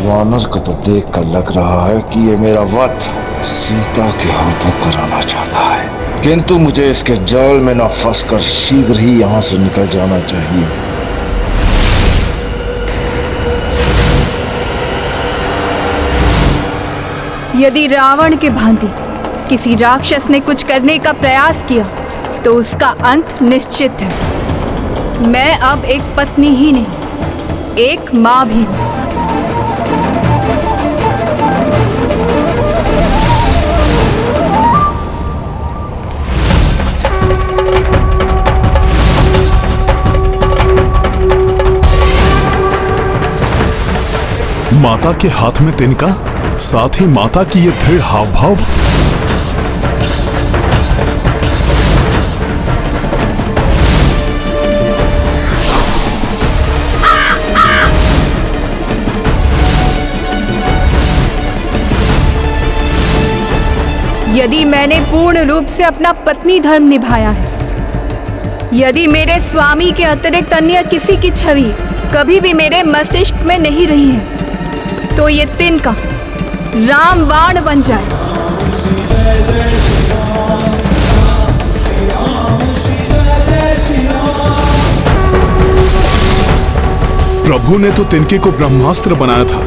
वानर को तो देख कर लग रहा है कि ये मेरा वध सीता के हाथों कराना चाहता है, किंतु मुझे इसके जाल में न फंसकर शीघ्र ही यहाँ से निकल जाना चाहिए। यदि रावण के भांति किसी राक्षस ने कुछ करने का प्रयास किया तो उसका अंत निश्चित है। मैं अब एक पत्नी ही नहीं, एक माँ भी हूँ। माता के हाथ में तिनका, साथ ही माता की ये दृढ़ हाव भाव। यदि मैंने पूर्ण रूप से अपना पत्नी धर्म निभाया है, यदि मेरे स्वामी के अतिरिक्त अन्य किसी की छवि कभी भी मेरे मस्तिष्क में नहीं रही है, तो ये तिनका रामबाण बन जाए। प्रभु ने तो तिनके को ब्रह्मास्त्र बनाया था,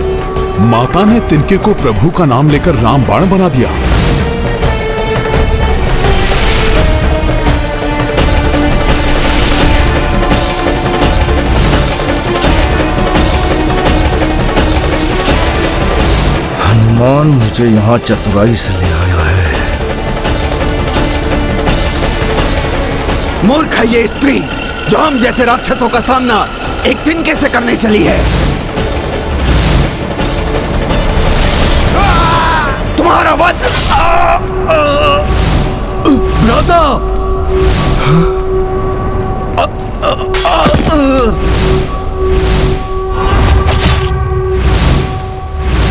माता ने तिनके को प्रभु का नाम लेकर रामबाण बना दिया। हनुमान मुझे यहाँ चतुराई से ले आया है। मूर्ख है ये स्त्री जो हम जैसे राक्षसों का सामना एक तिनके से करने चली है। तुम्हारा वध भ्राता।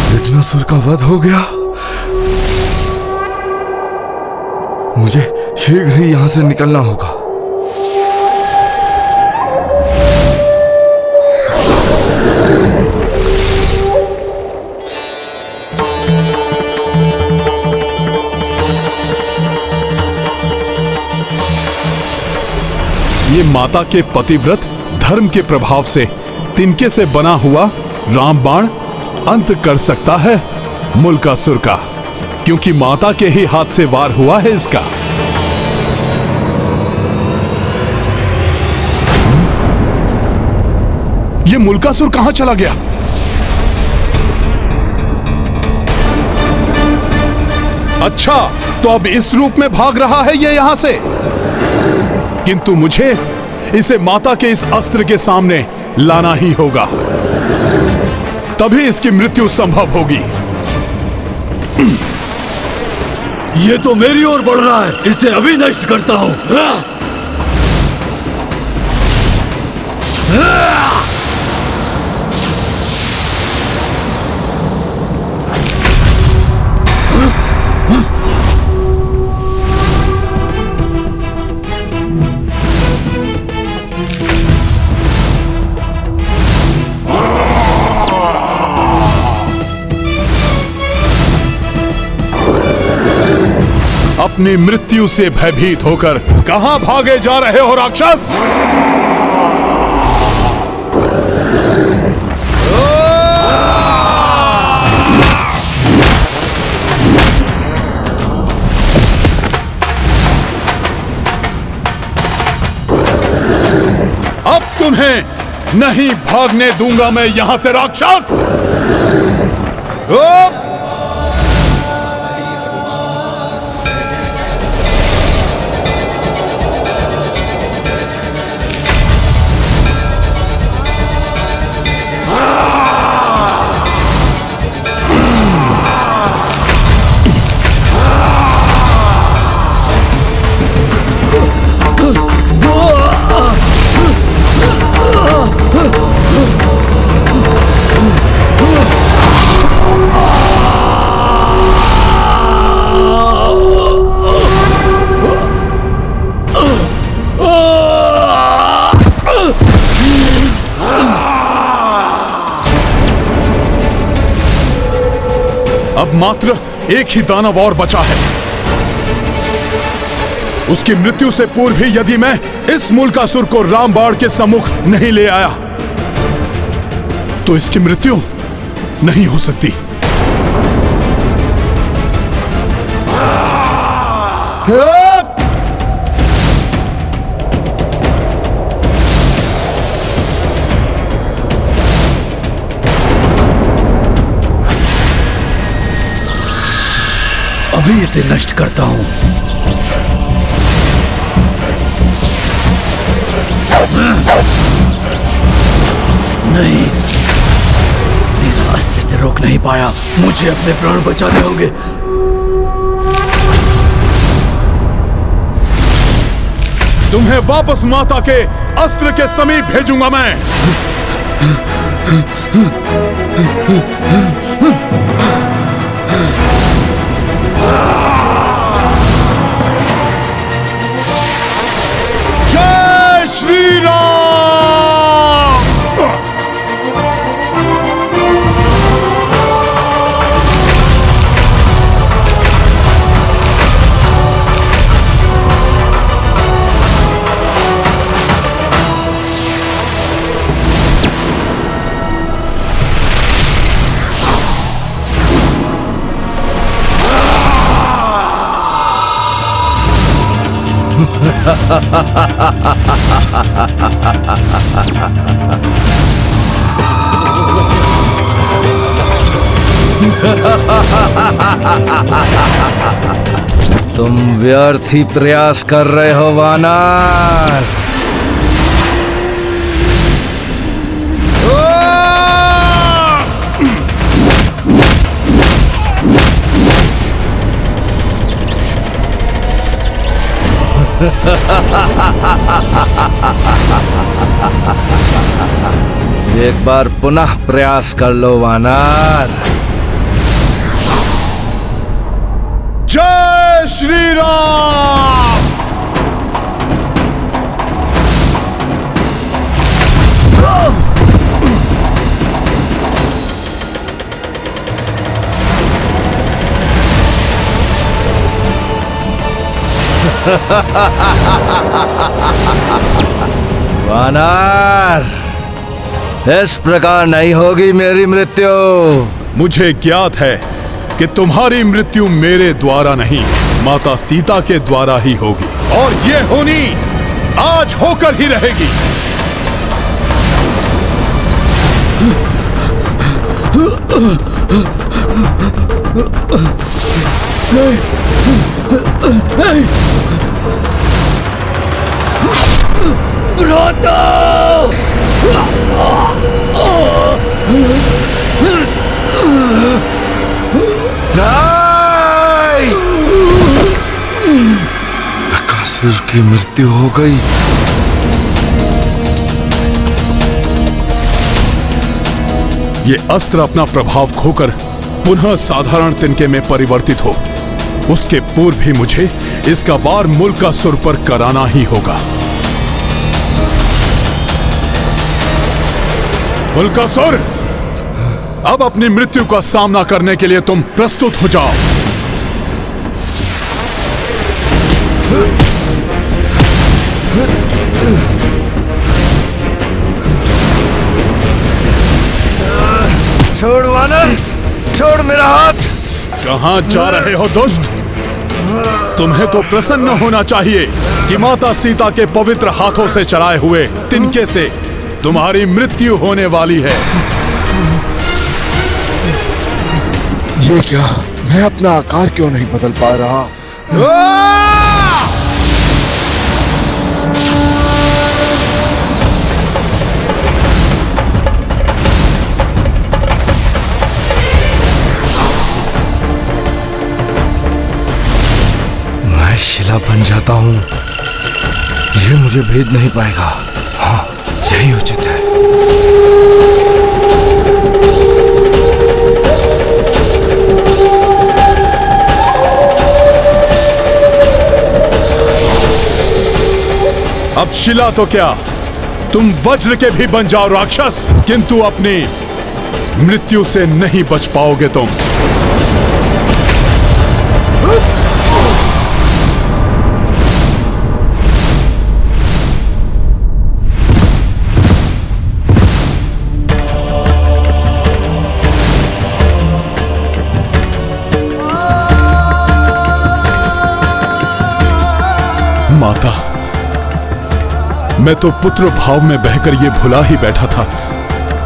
विघ्नासुर का वध हो गया। मुझे शीघ्र ही यहां से निकलना होगा। ये माता के पतिव्रत धर्म के प्रभाव से तिनके से बना हुआ रामबाण अंत कर सकता है मुल्कासुर का, क्योंकि माता के ही हाथ से वार हुआ है इसका। ये मुल्कासुर कहां चला गया? अच्छा, तो अब इस रूप में भाग रहा है ये यहां से, किंतु मुझे इसे माता के इस अस्त्र के सामने लाना ही होगा, तभी इसकी मृत्यु संभव होगी। ये तो मेरी ओर बढ़ रहा है, इसे अभी नष्ट करता हूं। अपनी मृत्यु से भयभीत होकर कहां भागे जा रहे हो राक्षस? अब तुम्हें नहीं भागने दूंगा मैं यहां से राक्षस। अब मात्र एक ही दानव और बचा है। उसकी मृत्यु से पूर्व ही यदि मैं इस मूलकासुर को रामबाण के सम्मुख नहीं ले आया तो इसकी मृत्यु नहीं हो सकती। अभी इसे नष्ट करता हूं। नहीं, मेरा अस्त्र से रोक नहीं पाया। मुझे अपने प्राण बचाने होंगे। तुम्हें वापस माता के अस्त्र के समीप भेजूंगा मैं। जय श्री राम। तुम व्यर्थ ही प्रयास कर रहे हो वानर। एक बार पुनः प्रयास कर लो वानर। जय श्री राम। वानर, इस प्रकार नहीं होगी मेरी मृत्यु। मुझे ज्ञात है कि तुम्हारी मृत्यु मेरे द्वारा नहीं, माता सीता के द्वारा ही होगी, और ये होनी आज होकर ही रहेगी। बकासुर की मृत्यु हो गई। ये अस्त्र अपना प्रभाव खोकर पुनः साधारण तिनके में परिवर्तित हो, उसके पूर्व ही मुझे इसका वार मूलकासुर पर कराना ही होगा। मूलकासुर, अब अपनी मृत्यु का सामना करने के लिए तुम प्रस्तुत हो जाओ। छोड़ वानर, छोड़ मेरा हाथ। कहां जा रहे हो दुष्ट? तुम्हें तो प्रसन्न होना चाहिए कि माता सीता के पवित्र हाथों से चलाए हुए तिनके से तुम्हारी मृत्यु होने वाली है। ये क्या? मैं अपना आकार क्यों नहीं बदल पा रहा? मैं शिला बन जाता हूं, ये मुझे भेद नहीं पाएगा। हाँ, यही उचित है। अब शिला तो क्या, तुम वज्र के भी बन जाओ राक्षस, किंतु अपनी मृत्यु से नहीं बच पाओगे तुम। माता, मैं तो पुत्र भाव में बहकर ये भुला ही बैठा था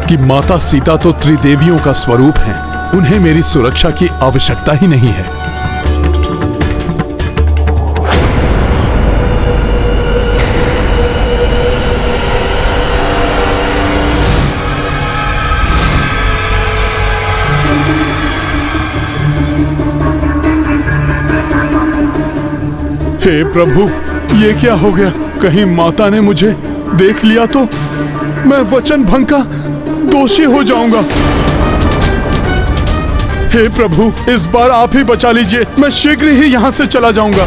कि माता सीता तो त्रिदेवियों का स्वरूप हैं। उन्हें मेरी सुरक्षा की आवश्यकता ही नहीं है। हे प्रभु, ये क्या हो गया? कहीं माता ने मुझे देख लिया तो मैं वचन भंग का दोषी हो जाऊंगा। हे प्रभु, इस बार आप ही बचा लीजिए। मैं शीघ्र ही यहां से चला जाऊंगा।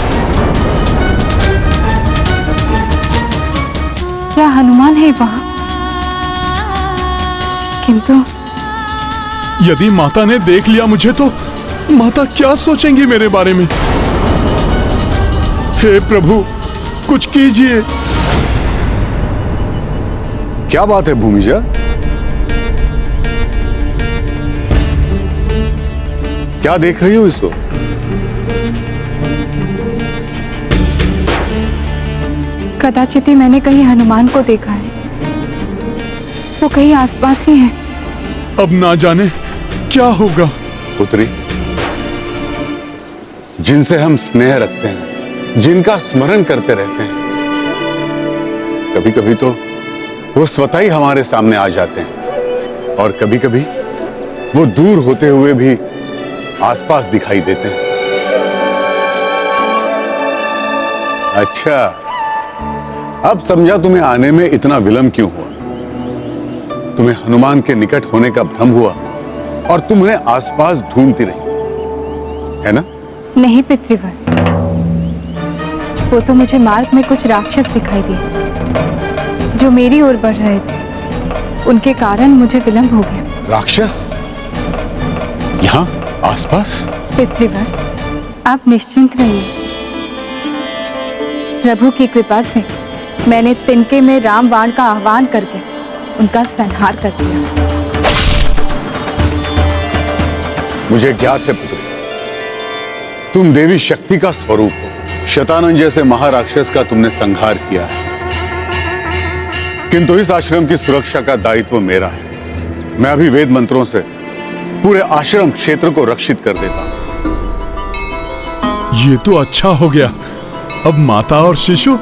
क्या हनुमान है वहां? किंतु यदि माता ने देख लिया मुझे तो माता क्या सोचेंगी मेरे बारे में? हे प्रभु, कुछ कीजिए। क्या बात है भूमिजा? क्या देख रही हो इसको? कदाचित ही मैंने कहीं हनुमान को देखा है। वो कहीं आसपास ही है। अब ना जाने क्या होगा। पुत्री, जिनसे हम स्नेह रखते हैं, जिनका स्मरण करते रहते हैं, कभी कभी तो वो स्वतः ही हमारे सामने आ जाते हैं और कभी कभी वो दूर होते हुए भी आसपास दिखाई देते हैं। अच्छा, अब समझा तुम्हें आने में इतना विलंब क्यों हुआ। तुम्हें हनुमान के निकट होने का भ्रम हुआ और तुम उन्हें आसपास ढूंढती रही, है ना? नहीं पितृवर, वो तो मुझे मार्ग में कुछ राक्षस दिखाई दिए जो मेरी ओर बढ़ रहे थे। उनके कारण मुझे विलंब हो गया। राक्षस यहाँ आसपास? पितृवर, आप निश्चिंत रहिए। प्रभु की कृपा से मैंने तिनके में राम बाण का आह्वान करके उनका संहार कर दिया। मुझे ज्ञात है पुत्री, तुम देवी शक्ति का स्वरूप हो। शतानन जैसे महाराक्षस का तुमने संहार किया है, किंतु इस आश्रम की सुरक्षा का दायित्व मेरा है। मैं अभी वेद मंत्रों से पूरे आश्रम क्षेत्र को रक्षित कर देता हूं। ये तो अच्छा हो गया। अब माता और शिशु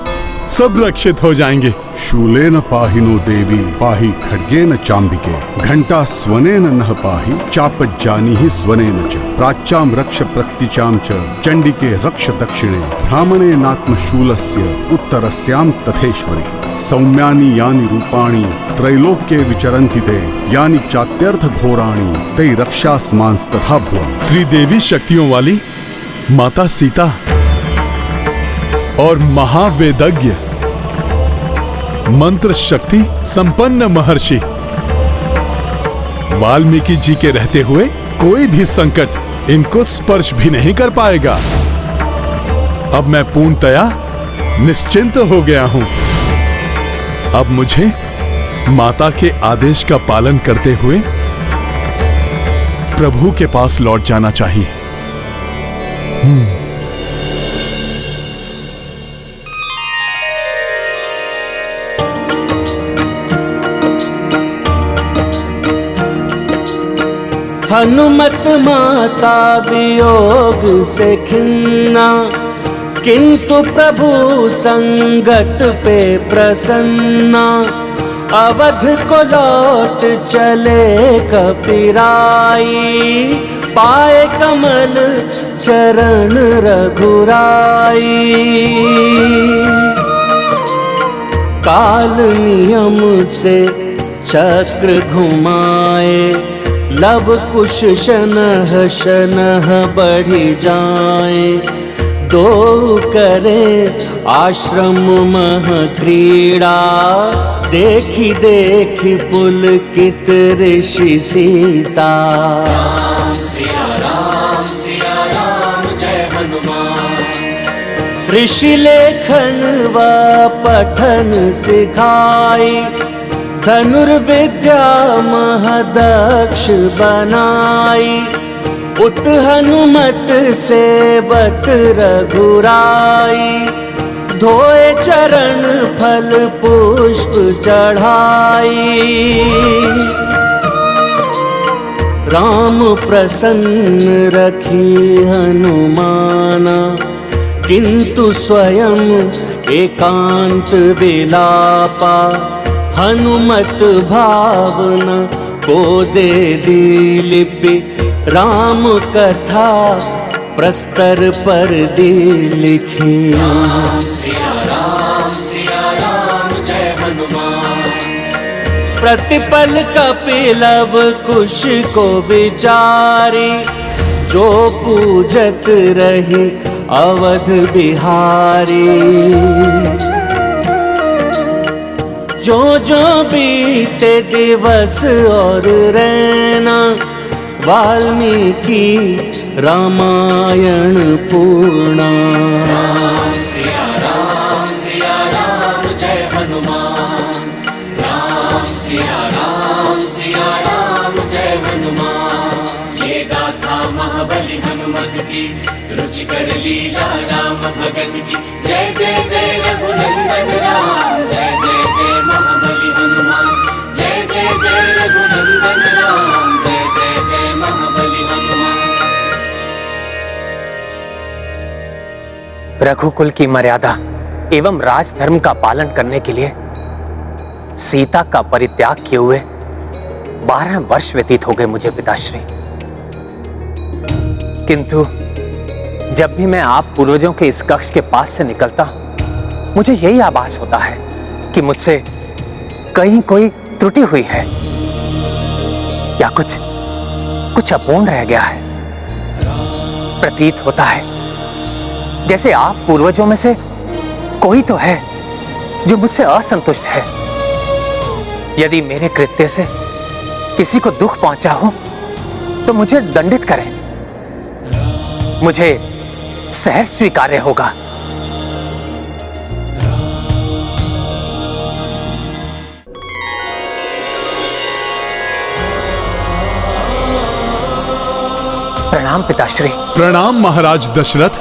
सब रक्षित हो जाएंगे। शूलेन पाहिनो देवी पाहि खड्गेन चांबिके घंटा स्वनेन नह पाहि चापज्जानीहि स्वनेन च प्राच्याम रक्ष प्रत्तिचाम च चंडिके रक्ष दक्षिणे ब्राह्मणेनात्म शूलस्य उत्तरस्याम तथेश्वरी सौम्यानि यानि रूपाणि त्रैलोक्ये विचरन्ति ते यानि चात्यर्थ घोराणि ते रक्षास्मांस्तथा भुवः। त्रिदेवी शक्तियों वाली माता सीता और महावेदज्ञ मंत्र शक्ति संपन्न महर्षि वाल्मीकि जी के रहते हुए कोई भी संकट इनको स्पर्श भी नहीं कर पाएगा। अब मैं पूर्णतया निश्चिंत हो गया हूं। अब मुझे माता के आदेश का पालन करते हुए प्रभु के पास लौट जाना चाहिए। हनुमत माता वियोग से खिन्ना, किंतु प्रभु संगत पे प्रसन्ना। अवध को लौट चले कपिराई, पाए कमल चरण रघुराई। काल नियम से चक्र घुमाए, लव कुश शनह शनह बढ़ी जाए। दो करे आश्रम मह क्रीड़ा, देखी देखी पुलकित ऋषि सीता। राम सिया राम जय हनुमान। ऋषि लेखन व पठन सिखाई, धनुर्विद्या महदक्ष बनाई। उत हनुमत सेवत रघुराई, धोए चरण फल पुष्प चढ़ाई। राम प्रसन्न रखी हनुमाना, किंतु स्वयं एकांत विलापा। हनुमत भावना को दे दी लिपि, राम कथा प्रस्तर पर दी लिखी। राम सिया राम जय हनुमान। प्रतिपल कपिलव कुश को विचारी, जो पूजत रही अवध बिहारी। जो जो बीते दिवस और रैना, वाल्मीकि रामायण पूर्णा। राम सिया राम जय हनुमान। राम सिया राम जय हनुमान। ये गाथा महाबली हनुमत की, रुचिकर लीला राम भगत की। जय जय जय रघुनंदन राम, जय जय जय महाबली हनुमान। जय जय जय रघुनंदन राम, जय जय जय महाबली हनुमान। रघुकुल की मर्यादा एवं राजधर्म का पालन करने के लिए सीता का परित्याग किए हुए 12 वर्ष व्यतीत हो गए मुझे पिताश्री। किंतु जब भी मैं आप पूर्वजों के इस कक्ष के पास से निकलता हूं, मुझे यही आभास होता है कि मुझसे कहीं कोई त्रुटि हुई है या कुछ अपूर्ण रह गया है। प्रतीत होता है जैसे आप पूर्वजों में से कोई तो है जो मुझसे असंतुष्ट है। यदि मेरे कृत्य से किसी को दुख पहुंचा हो तो मुझे दंडित करें, मुझे सहर्ष स्वीकार्य होगा। प्रणाम पिताश्री। प्रणाम महाराज दशरथ।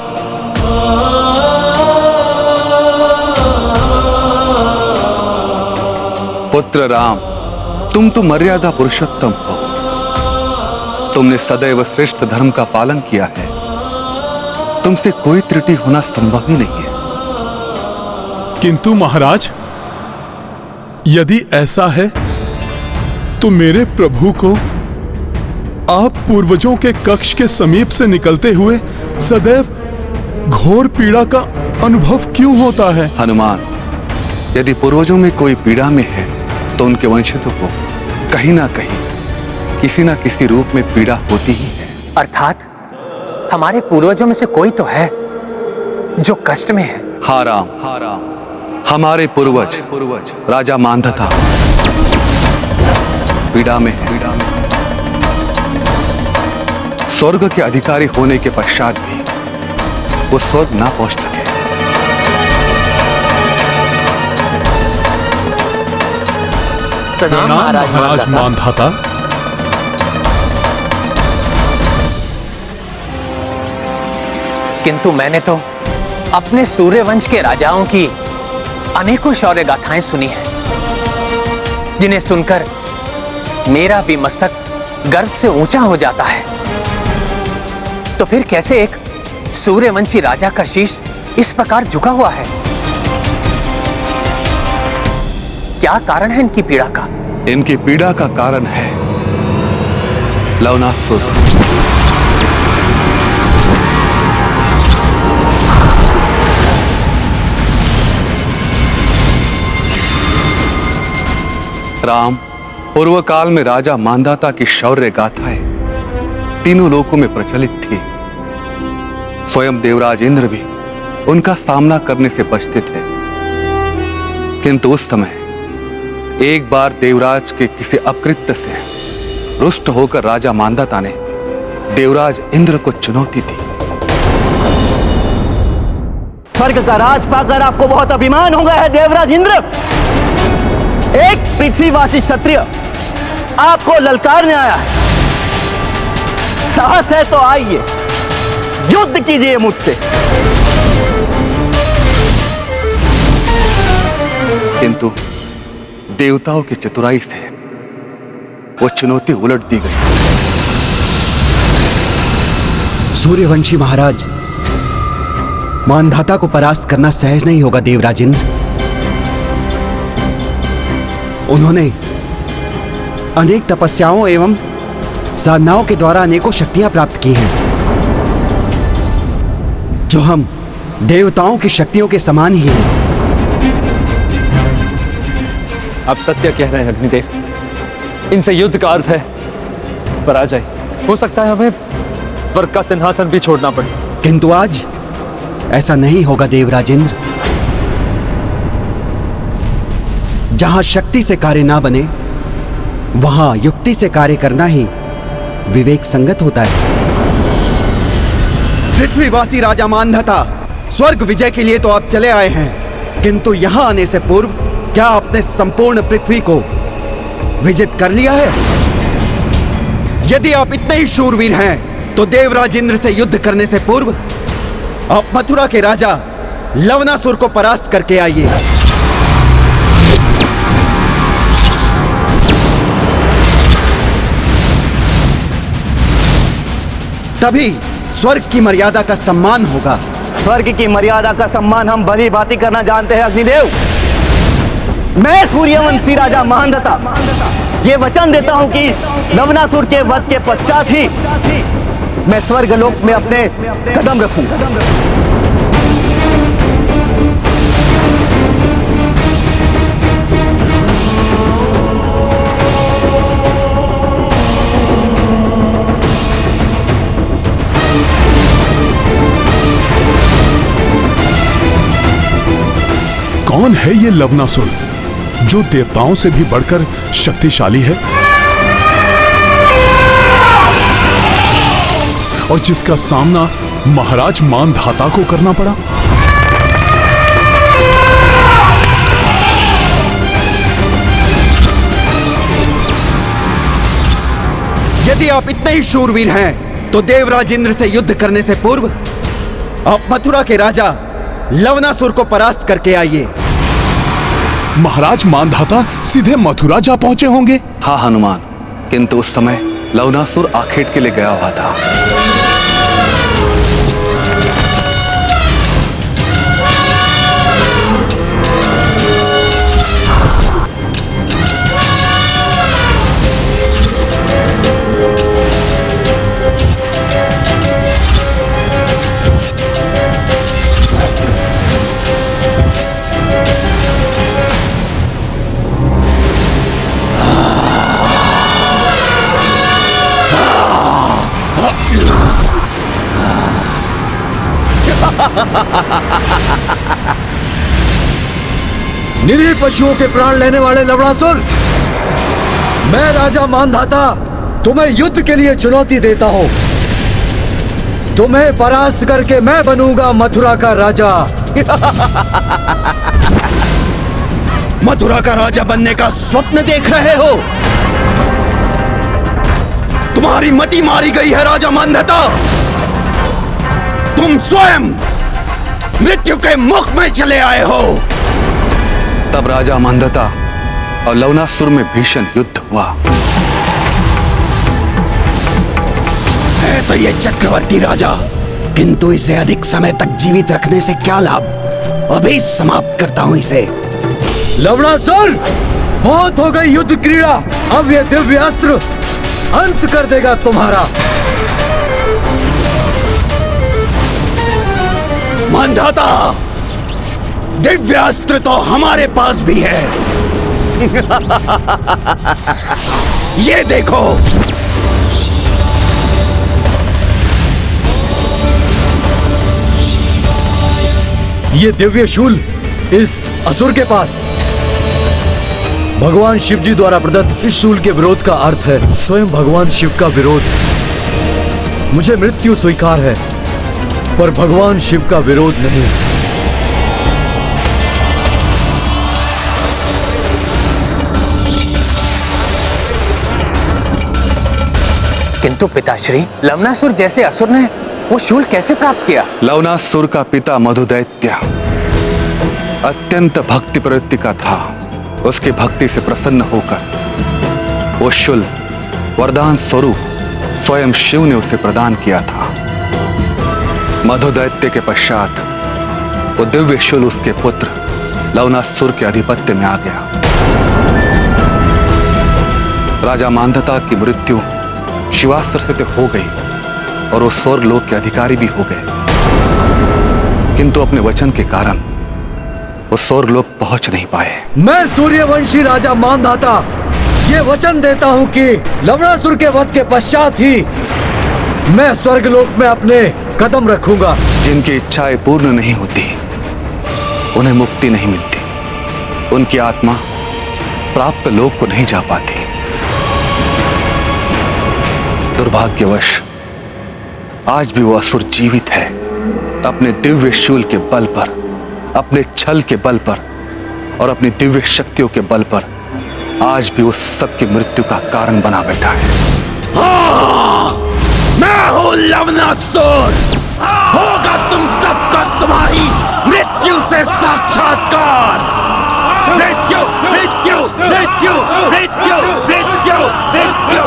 पुत्र राम, तुम तो मर्यादा पुरुषोत्तम हो। तुमने सदैव श्रेष्ठ धर्म का पालन किया है। तुमसे कोई त्रुटि होना संभव ही नहीं है। किंतु महाराज, यदि ऐसा है तो मेरे प्रभु को आप पूर्वजों के कक्ष के समीप से निकलते हुए सदैव घोर पीड़ा का अनुभव क्यों होता है? हनुमान, यदि पूर्वजों में कोई पीड़ा में है तो उनके वंशजों को कहीं ना कहीं किसी ना किसी रूप में पीड़ा होती ही है। अर्थात हमारे पूर्वजों में से कोई तो है जो कष्ट में है। हाँ राम, हमारे पूर्वज राजा मांधाता पीड़ा में है। स्वर्ग के अधिकारी होने के पश्चात भी वो स्वर्ग ना पहुंच सके। प्रणाम महाराज मांधाता। किंतु मैंने तो अपने सूर्यवंश के राजाओं की अनेकों शौर्य गाथाएं सुनी हैं, जिन्हें सुनकर मेरा भी मस्तक गर्व से ऊंचा हो जाता है। तो फिर कैसे एक सूर्यवंशी राजा का शीश इस प्रकार झुका हुआ है? क्या कारण है इनकी पीड़ा का? इनकी पीड़ा का कारण है लवनासुर। राम, पूर्व काल में राजा मांधाता की शौर्य गाथाएं तीनों लोकों में प्रचलित थी। स्वयं देवराज इंद्र भी उनका सामना करने से बचते थे। किंतु उस समय एक बार देवराज के किसी अपकृत्य से रुष्ट होकर राजा मांधाता ने देवराज इंद्र को चुनौती दी। स्वर्ग का राज पाकर आपको बहुत अभिमान हो गया है देवराज इंद्र। एक पृथ्वीवासी क्षत्रिय आपको ललकारने आया है। साहस है तो आइए, युद्ध कीजिए मुझसे। किंतु देवताओं की चतुराई से वो चुनौती उलट दी गई। सूर्यवंशी महाराज, मानधाता को परास्त करना सहज नहीं होगा देवराज इंद्र। उन्होंने अनेक तपस्याओं एवं साधनाओं के द्वारा अनेकों शक्तियां प्राप्त की हैं, जो हम देवताओं की शक्तियों के समान ही हैं। आप सत्य कह रहे हैं अग्निदेव, इनसे युद्ध का अर्थ है पराजय। हो सकता है हमें स्वर्ग का सिंहासन भी छोड़ना पड़े। किंतु आज ऐसा नहीं होगा देवराज इंद्र। जहां शक्ति से कार्य ना बने, वहां युक्ति से कार्य करना ही विवेक संगत होता है। पृथ्वीवासी राजा मांधाता, स्वर्ग विजय के लिए तो आप चले आए हैं, किंतु यहां आने से पूर्व क्या आपने संपूर्ण पृथ्वी को विजित कर लिया है? यदि आप इतने ही शूरवीर हैं, तो देवराज इंद्र से युद्ध करने से पूर्व आप मथुरा के राजा लवनासुर को परास्त करके आइए। तभी स्वर्ग की मर्यादा का सम्मान होगा। स्वर्ग की मर्यादा का सम्मान हम भली भांति करना जानते हैं अग्निदेव। मैं सूर्यवंशी राजा मांधाता ये वचन देता हूं कि लवनासुर के वध के पश्चात ही मैं स्वर्गलोक में अपने कदम रखूंगा। कौन है ये लवनासुर जो देवताओं से भी बढ़कर शक्तिशाली है और जिसका सामना महाराज मांधाता को करना पड़ा? यदि आप इतने ही शूरवीर हैं, तो देवराज इंद्र से युद्ध करने से पूर्व आप मथुरा के राजा लवनासुर को परास्त करके आइए। महाराज मांधाता सीधे मथुरा जा पहुंचे होंगे? हाँ हनुमान, किंतु उस समय लवनासुर आखेट के लिए गया हुआ था। निरीह पशुओं के प्राण लेने वाले लवणासुर, मैं राजा मांधाता तुम्हें युद्ध के लिए चुनौती देता हूं। तुम्हें परास्त करके मैं बनूंगा मथुरा का राजा। मथुरा का राजा बनने का स्वप्न देख रहे हो? तुम्हारी मति मारी गई है राजा मांधाता। तुम स्वयं मृत्यु के मुख में चले आए हो। तब राजा मांधाता और लवनासुर में भीषण युद्ध हुआ। है तो ये चक्रवर्ती राजा, किंतु इसे अधिक समय तक जीवित रखने से क्या लाभ? अभी समाप्त करता हूं इसे। लवणासुर, बहुत हो गई युद्ध क्रीड़ा। अब ये दिव्य अस्त्र अंत कर देगा तुम्हारा। मांधाता, दिव्य अस्त्र तो हमारे पास भी है। ये देखो। ये दिव्य शूल इस असुर के पास। भगवान शिव जी द्वारा प्रदत्त इस शूल के विरोध का अर्थ है स्वयं भगवान शिव का विरोध। मुझे मृत्यु स्वीकार है, पर भगवान शिव का विरोध नहीं। किंतु पिताश्री, लवनासुर जैसे असुर ने वो शूल कैसे प्राप्त किया? लवनासुर का पिता मधुदैत्य अत्यंत भक्ति प्रवृत्ति का था। उसकी भक्ति से प्रसन्न होकर वो शूल वरदान स्वरूप स्वयं शिव ने उसे प्रदान किया था। मधुदैत्य के पश्चात वो दिव्य शूल उसके पुत्र लवनासुर के आधिपत्य में आ गया। राजा मांधाता की मृत्यु शिवास्त्र से तो हो गई और वो स्वर्गलोक के अधिकारी भी हो गए, किंतु अपने वचन के कारण वो स्वर्गलोक पहुंच नहीं पाए। मैं सूर्यवंशी राजा मांधाता ये वचन देता हूं कि लवणासुर के वध के पश्चात ही मैं स्वर्गलोक में अपने कदम रखूंगा। जिनकी इच्छाएं पूर्ण नहीं होती उन्हें मुक्ति नहीं मिलती, उनकी आत्मा प्राप्त लोक को नहीं जा पाती। दुर्भाग्यवश आज भी वो असुर जीवित है। अपने दिव्य शूल के बल पर, अपने छल के बल पर और अपनी दिव्य शक्तियों के बल पर आज भी उस सबकी मृत्यु का कारण बना बैठा है। मैं हूं लवनासुर, होगा तुम सबका तुम्हारी मृत्यु से साक्षात्कार। मृत्यु मृत्यु मृत्यु मृत्यु मृत्यु मृत्यु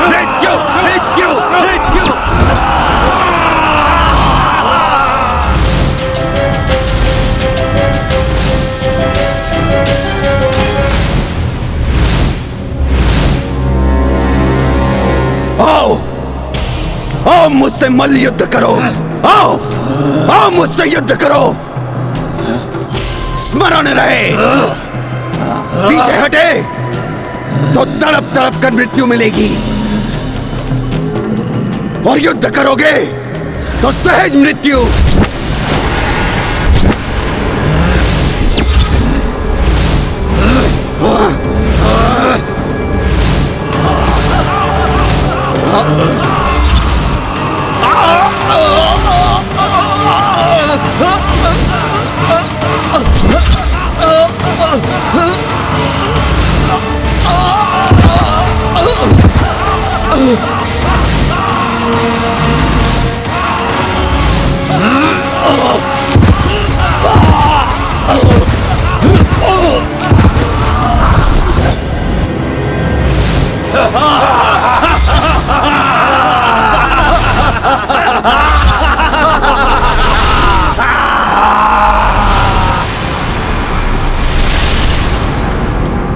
मृत्यु मृत्यु मृत्यु। आओ आओ मुझसे मल्ल युद्ध करो। आओ आओ मुझसे युद्ध करो। स्मरण रहे, पीछे हटे तो तड़प तड़प कर मृत्यु मिलेगी, और युद्ध करोगे तो सहज मृत्यु।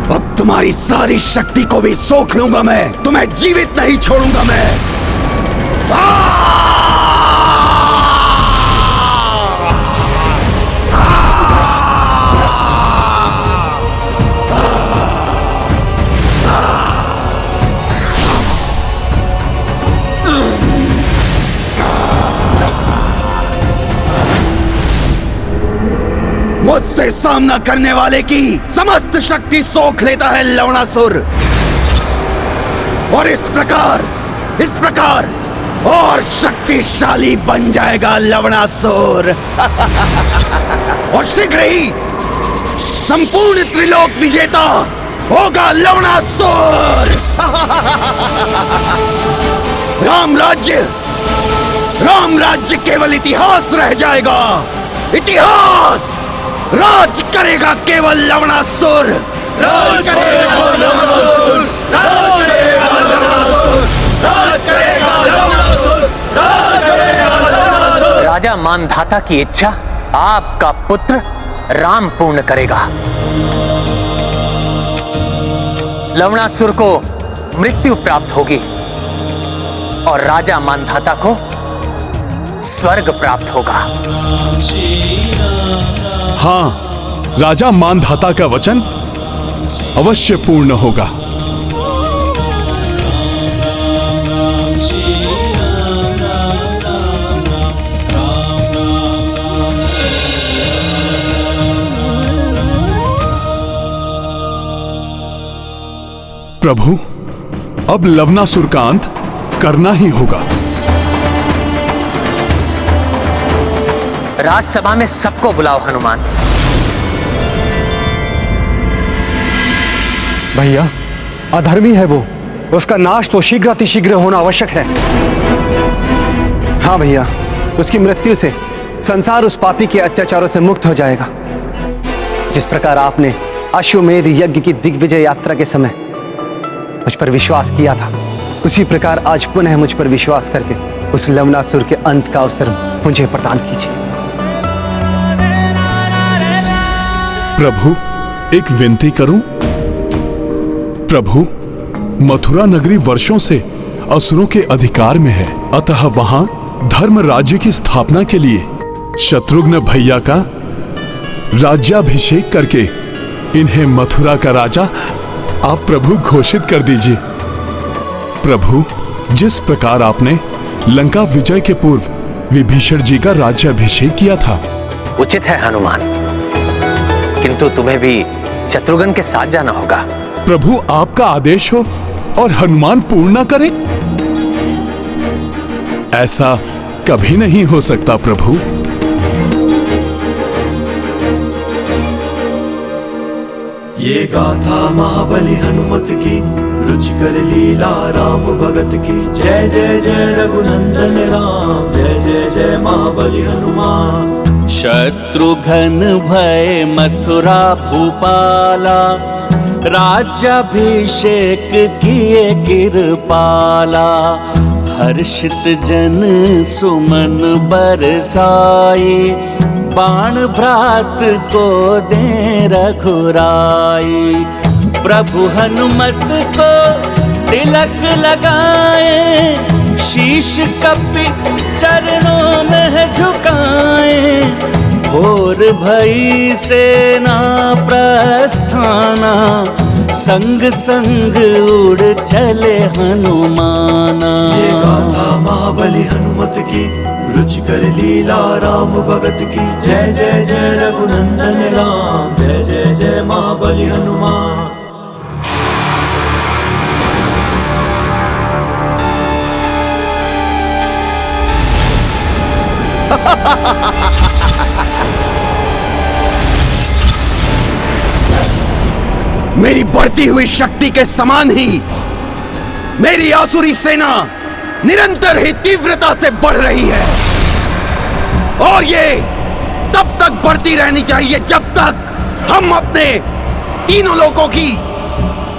अब तुम्हारी सारी शक्ति को भी सोख लूंगा मैं, तुम्हें जीवित नहीं छोड़ूंगा मैं। मुझसे सामना करने वाले की समस्त शक्ति सोख लेता है लवणासुर, और इस प्रकार और शक्तिशाली बन जाएगा लवणासुर। और शीघ्र ही संपूर्ण त्रिलोक विजेता होगा लवणासुर। राम राज्य केवल इतिहास रह जाएगा। इतिहास राज करेगा केवल लवणासुर। राज करेगा लवणासुर। राज करेगा लवणासुर। राज करेगा लवणासुर। राज करेगा लवणासुर। राजा मांधाता की इच्छा आपका पुत्र राम पूर्ण करेगा। लवणासुर को मृत्यु प्राप्त होगी और राजा मांधाता को स्वर्ग प्राप्त होगा। हाँ, राजा मांधाता का वचन अवश्य पूर्ण होगा। प्रभु, अब लवनासुर का अंत करना ही होगा। राजसभा में सबको बुलाओ हनुमान। भैया, अधर्मी है वो, उसका नाश तो शीघ्र अतिशीघ्र होना आवश्यक है। हाँ भैया, उसकी मृत्यु से संसार उस पापी के अत्याचारों से मुक्त हो जाएगा। जिस प्रकार आपने अश्वमेध यज्ञ की दिग्विजय यात्रा के समय मुझ पर विश्वास किया था, उसी प्रकार आज पुनः मुझ पर विश्वास करके उस लवनासुर के अंत का अवसर मुझे प्रदान कीजिए। प्रभु, एक विनती करूं? प्रभु, मथुरा नगरी वर्षों से असुरों के अधिकार में है, अतः वहां धर्म राज्य की स्थापना के लिए शत्रुघ्न भैया का राज्याभिषेक करके इन्हें मथुरा का राजा आप प्रभु घोषित कर दीजिए। प्रभु, जिस प्रकार आपने लंका विजय के पूर्व विभीषण जी का राज्याभिषेक किया था। उचित है हनुमान, किंतु तुम्हें भी शत्रुघ्न के साथ जाना होगा। प्रभु, आपका आदेश हो और हनुमान पूर्ण करे? ऐसा कभी नहीं हो सकता प्रभु। ये गाथा महाबली हनुमत की, रुचिकर लीला राम भगत की। जय जय जय रघुनंदन राम, जय जय जय महाबली हनुमान। शत्रुघ्न भय मथुरा भूपाला, राज्याभिषेक किए कृपाला। हर्षित जन सुमन बरसाई, बाण भ्रात को दे रघुराई। प्रभु हनुमत को तिलक लगाए, शीश कपि चरणों में झुकाए। घोर भई सेना प्रस्थाना, संग संग उड़ चले हनुमाना। ये गाथा महाबली हनुमत की, रुचिकर लीला राम भगत की। जय जय जय रघुनंदन राम, जय जय जय महाबली हनुमान। मेरी बढ़ती हुई शक्ति के समान ही मेरी आसुरी सेना निरंतर ही तीव्रता से बढ़ रही है, और ये तब तक बढ़ती रहनी चाहिए जब तक हम अपने तीनों लोकों की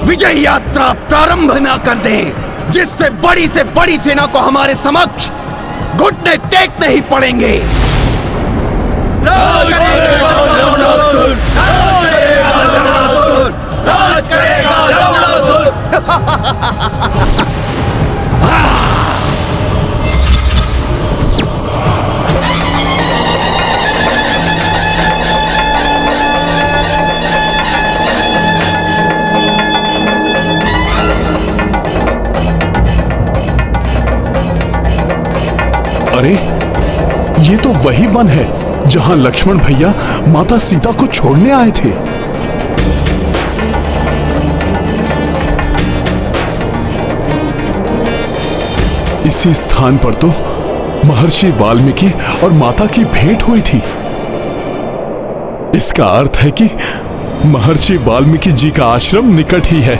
विजय यात्रा प्रारंभ न कर दें, जिससे बड़ी से बड़ी सेना को हमारे समक्ष घुटने टेकने ही पड़ेंगे। राज करेगा लवनासुर, राज करेगा लवनासुर, राज करेगा लवनासुर। अरे, ये तो वही वन है जहां लक्ष्मण भैया माता सीता को छोड़ने आए थे। इसी स्थान पर तो महर्षि वाल्मीकि और माता की भेंट हुई थी। इसका अर्थ है कि महर्षि वाल्मीकि जी का आश्रम निकट ही है,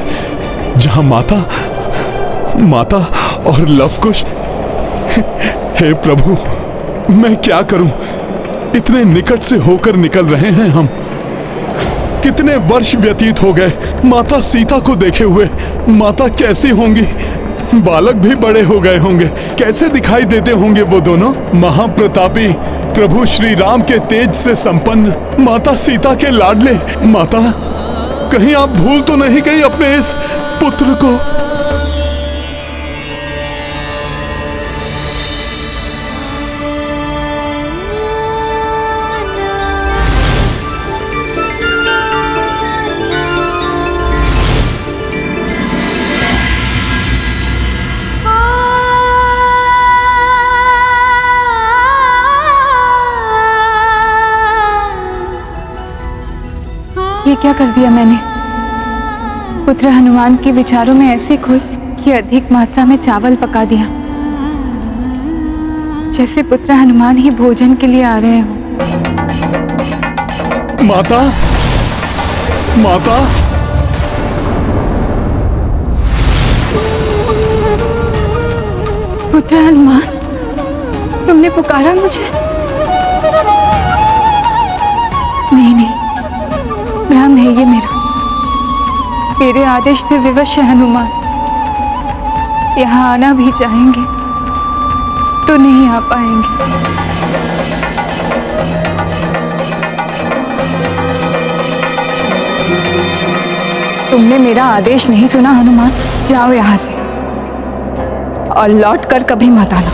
जहां माता और लवकुश। हे प्रभु, मैं क्या करूं? इतने निकट से होकर निकल रहे हैं हम। कितने वर्ष व्यतीत हो गए माता सीता को देखे हुए। माता कैसी होंगी? बालक भी बड़े हो गए होंगे। कैसे दिखाई देते होंगे वो दोनों? महाप्रतापी प्रभु श्री राम के तेज से संपन्न माता सीता के लाडले। माता, कहीं आप भूल तो नहीं गई अपने इस पुत्र को? ये क्या कर दिया मैंने? पुत्र हनुमान के विचारों में ऐसे खोई कि अधिक मात्रा में चावल पका दिया, जैसे पुत्र हनुमान ही भोजन के लिए आ रहे हो। माता, माता, पुत्र हनुमान, तुमने पुकारा मुझे? नहीं नहीं, भ्रम है ये मेरा। मेरे आदेश से विवश है हनुमान। यहाँ आना भी चाहेंगे तो नहीं आ पाएंगे। तुमने मेरा आदेश नहीं सुना हनुमान। जाओ यहाँ से और लौट कर कभी मत आना।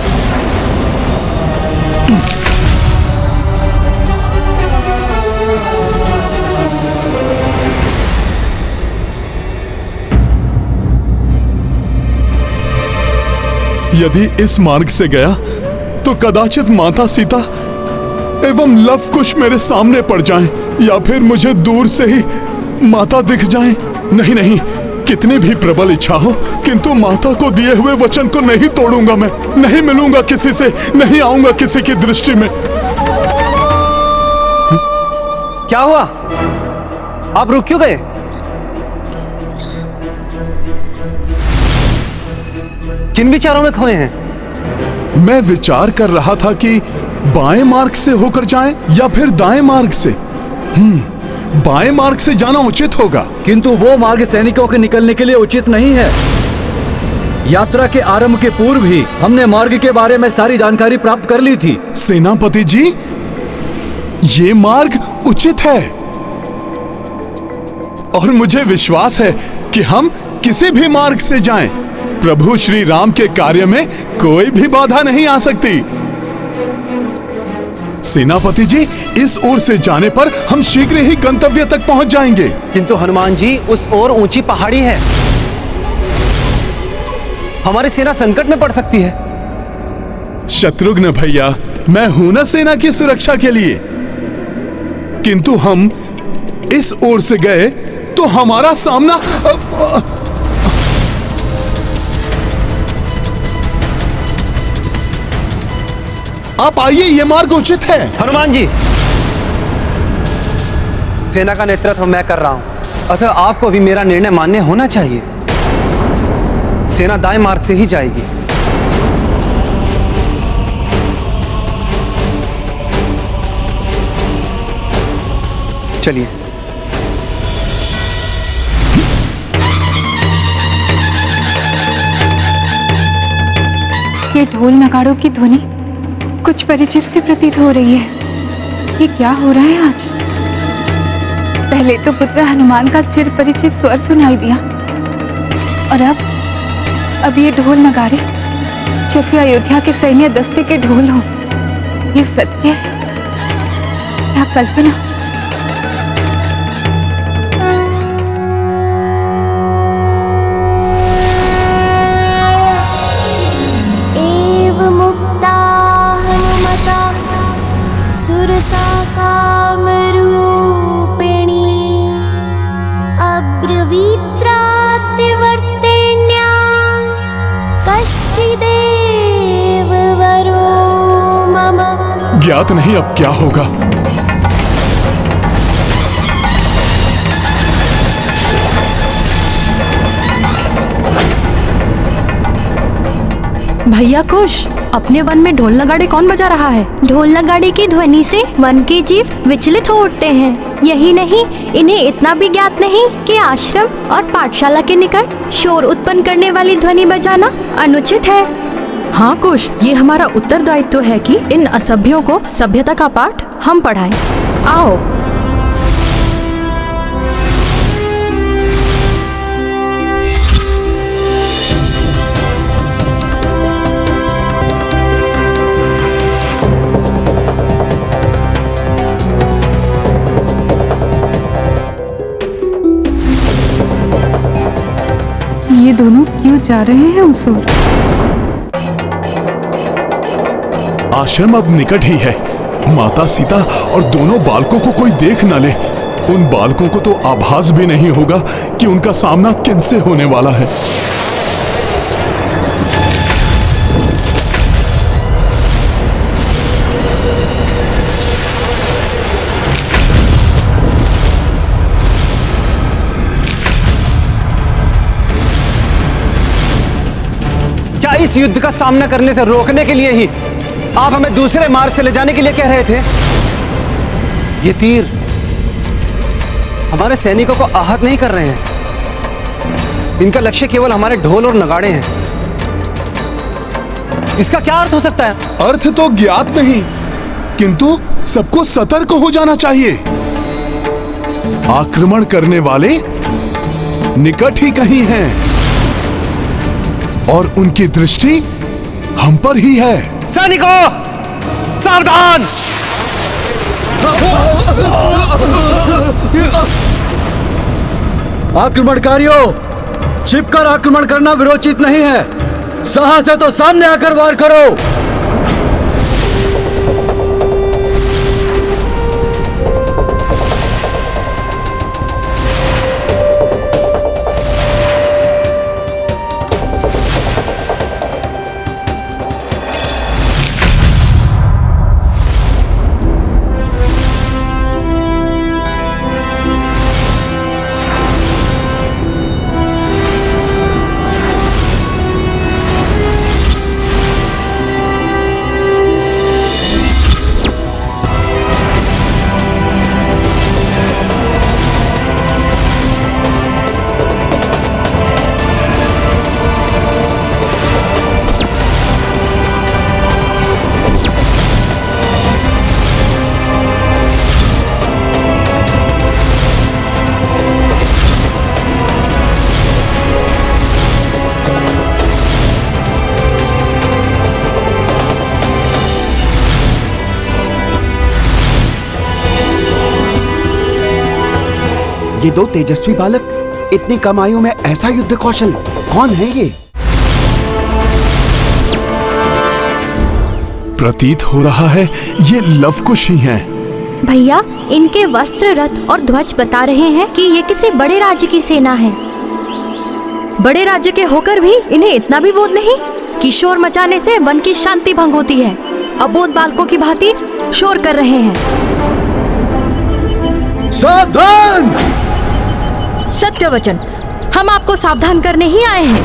यदि इस मार्ग से गया तो कदाचित माता सीता एवं लव कुश मेरे सामने पड़ जाएं, या फिर मुझे दूर से ही माता दिख जाएं। नहीं नहीं, कितनी भी प्रबल इच्छा हो, किंतु माता को दिए हुए वचन को नहीं तोड़ूंगा मैं। नहीं मिलूंगा किसी से, नहीं आऊंगा किसी की दृष्टि में। क्या हुआ? आप रुक क्यों गए? किन विचारों में खोए हैं? मैं विचार कर रहा था कि बाएं मार्ग से होकर जाएं या फिर दाएं मार्ग से। बाएं मार्ग से जाना उचित होगा। किंतु वो मार्ग सैनिकों के निकलने के लिए उचित नहीं है। यात्रा के आरंभ के पूर्व ही हमने मार्ग के बारे में सारी जानकारी प्राप्त कर ली थी। सेनापति जी, ये मार्ग उचित है और मुझे विश्वास है कि हम किसी भी मार्ग से जाएं, प्रभु श्री राम के कार्य में कोई भी बाधा नहीं आ सकती। सेनापति जी, इस ओर से जाने पर हम शीघ्र ही गंतव्य तक पहुंच जाएंगे। किंतु हनुमान जी, उस ओर ऊंची पहाड़ी है, हमारी सेना संकट में पड़ सकती है। शत्रुघ्न भैया, मैं हूं ना सेना की सुरक्षा के लिए। किंतु हम इस ओर से गए तो हमारा सामना आप आइए, यह मार्ग उचित है। हनुमान जी, सेना का नेतृत्व मैं कर रहा हूं, अतः आपको भी मेरा निर्णय मान्य होना चाहिए। सेना दाएं मार्ग से ही जाएगी। चलिए। ये ढोल नगाड़ों की ध्वनि कुछ परिचित सी प्रतीत हो रही है। ये क्या हो रहा है आज? पहले तो पुत्र हनुमान का चिर परिचित स्वर सुनाई दिया, और अब ये ढोल नगाड़े जैसे अयोध्या के सैन्य दस्ते के ढोल हो। ये सत्य है या कल्पना? ज्ञात नहीं अब क्या होगा। भैया कुश, अपने वन में ढोल नगाड़े कौन बजा रहा है? ढोल नगाड़े की ध्वनि से वन के जीव विचलित हो उठते हैं। यही नहीं, इन्हें इतना भी ज्ञात नहीं कि आश्रम और पाठशाला के निकट शोर उत्पन्न करने वाली ध्वनि बजाना अनुचित है। हाँ कुश, ये हमारा उत्तरदायित्व है कि इन असभ्यों को सभ्यता का पाठ हम पढ़ाएं। आओ। ये दोनों क्यों जा रहे हैं उस ओर? आश्रम अब निकट ही है। माता सीता और दोनों बालकों को कोई देख न ले, उन बालकों को तो आभास भी नहीं होगा कि उनका सामना किनसे होने वाला है। क्या इस युद्ध का सामना करने से रोकने के लिए ही आप हमें दूसरे मार्ग से ले जाने के लिए कह रहे थे? ये तीर हमारे सैनिकों को आहत नहीं कर रहे हैं। इनका लक्ष्य केवल हमारे ढोल और नगाड़े हैं। इसका क्या अर्थ हो सकता है? अर्थ तो ज्ञात नहीं, किंतु सबको सतर्क हो जाना चाहिए। आक्रमण करने वाले निकट ही कहीं हैं और उनकी दृष्टि हम पर ही है। सैनिकों, सावधान! आक्रमणकारियों, छिपकर आक्रमण करना विरोचित नहीं है। साहस है तो सामने आकर वार करो। ये दो तेजस्वी बालक, इतनी कम आयु में ऐसा युद्ध कौशल, कौन है ये? प्रतीत हो रहा है ये लवकुश ही हैं। भैया, इनके वस्त्र, रथ और ध्वज बता रहे हैं कि ये किसी बड़े राज्य की सेना है। बड़े राज्य के होकर भी इन्हें इतना भी बोध नहीं कि शोर मचाने से वन की शांति भंग होती है। अबोध बालकों की भांति शोर कर रहे हैं। सावधान! सत्य वचन, हम आपको सावधान करने ही आए हैं।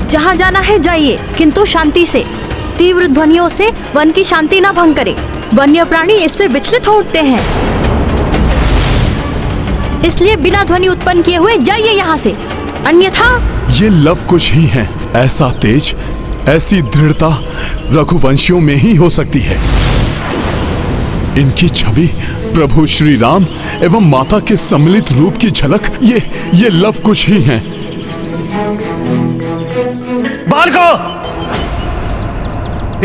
जहाँ जाना है जाइए, किंतु शांति से। तीव्र ध्वनियों से वन की शांति न भंग करे। वन्य प्राणी इससे विचलित हो उठते हैं। इसलिए बिना ध्वनि उत्पन्न किए हुए जाइए यहाँ से, अन्यथा। ये लवकुश ही हैं। ऐसा तेज, ऐसी दृढ़ता रघुवंशियों में ही हो सकती है। इनकी छवि प्रभु श्री राम एवं माता के सम्मिलित रूप की झलक ये लवकुश ही हैं। बालकों,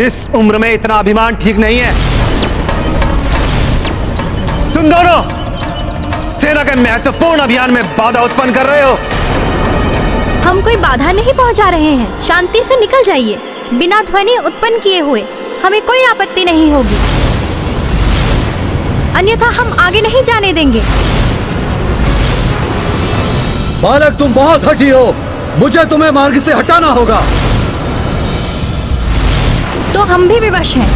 इस उम्र में इतना अभिमान ठीक नहीं है। तुम दोनों सेना के महत्वपूर्ण अभियान में बाधा उत्पन्न कर रहे हो। हम कोई बाधा नहीं पहुंचा रहे हैं। शांति से निकल जाइए, बिना ध्वनि उत्पन्न किए हुए। हमें कोई आपत्ति नहीं होगी, अन्यथा हम आगे नहीं जाने देंगे। बालक, तुम बहुत हठी हो। मुझे तुम्हें मार्ग से हटाना होगा। तो हम भी विवश हैं।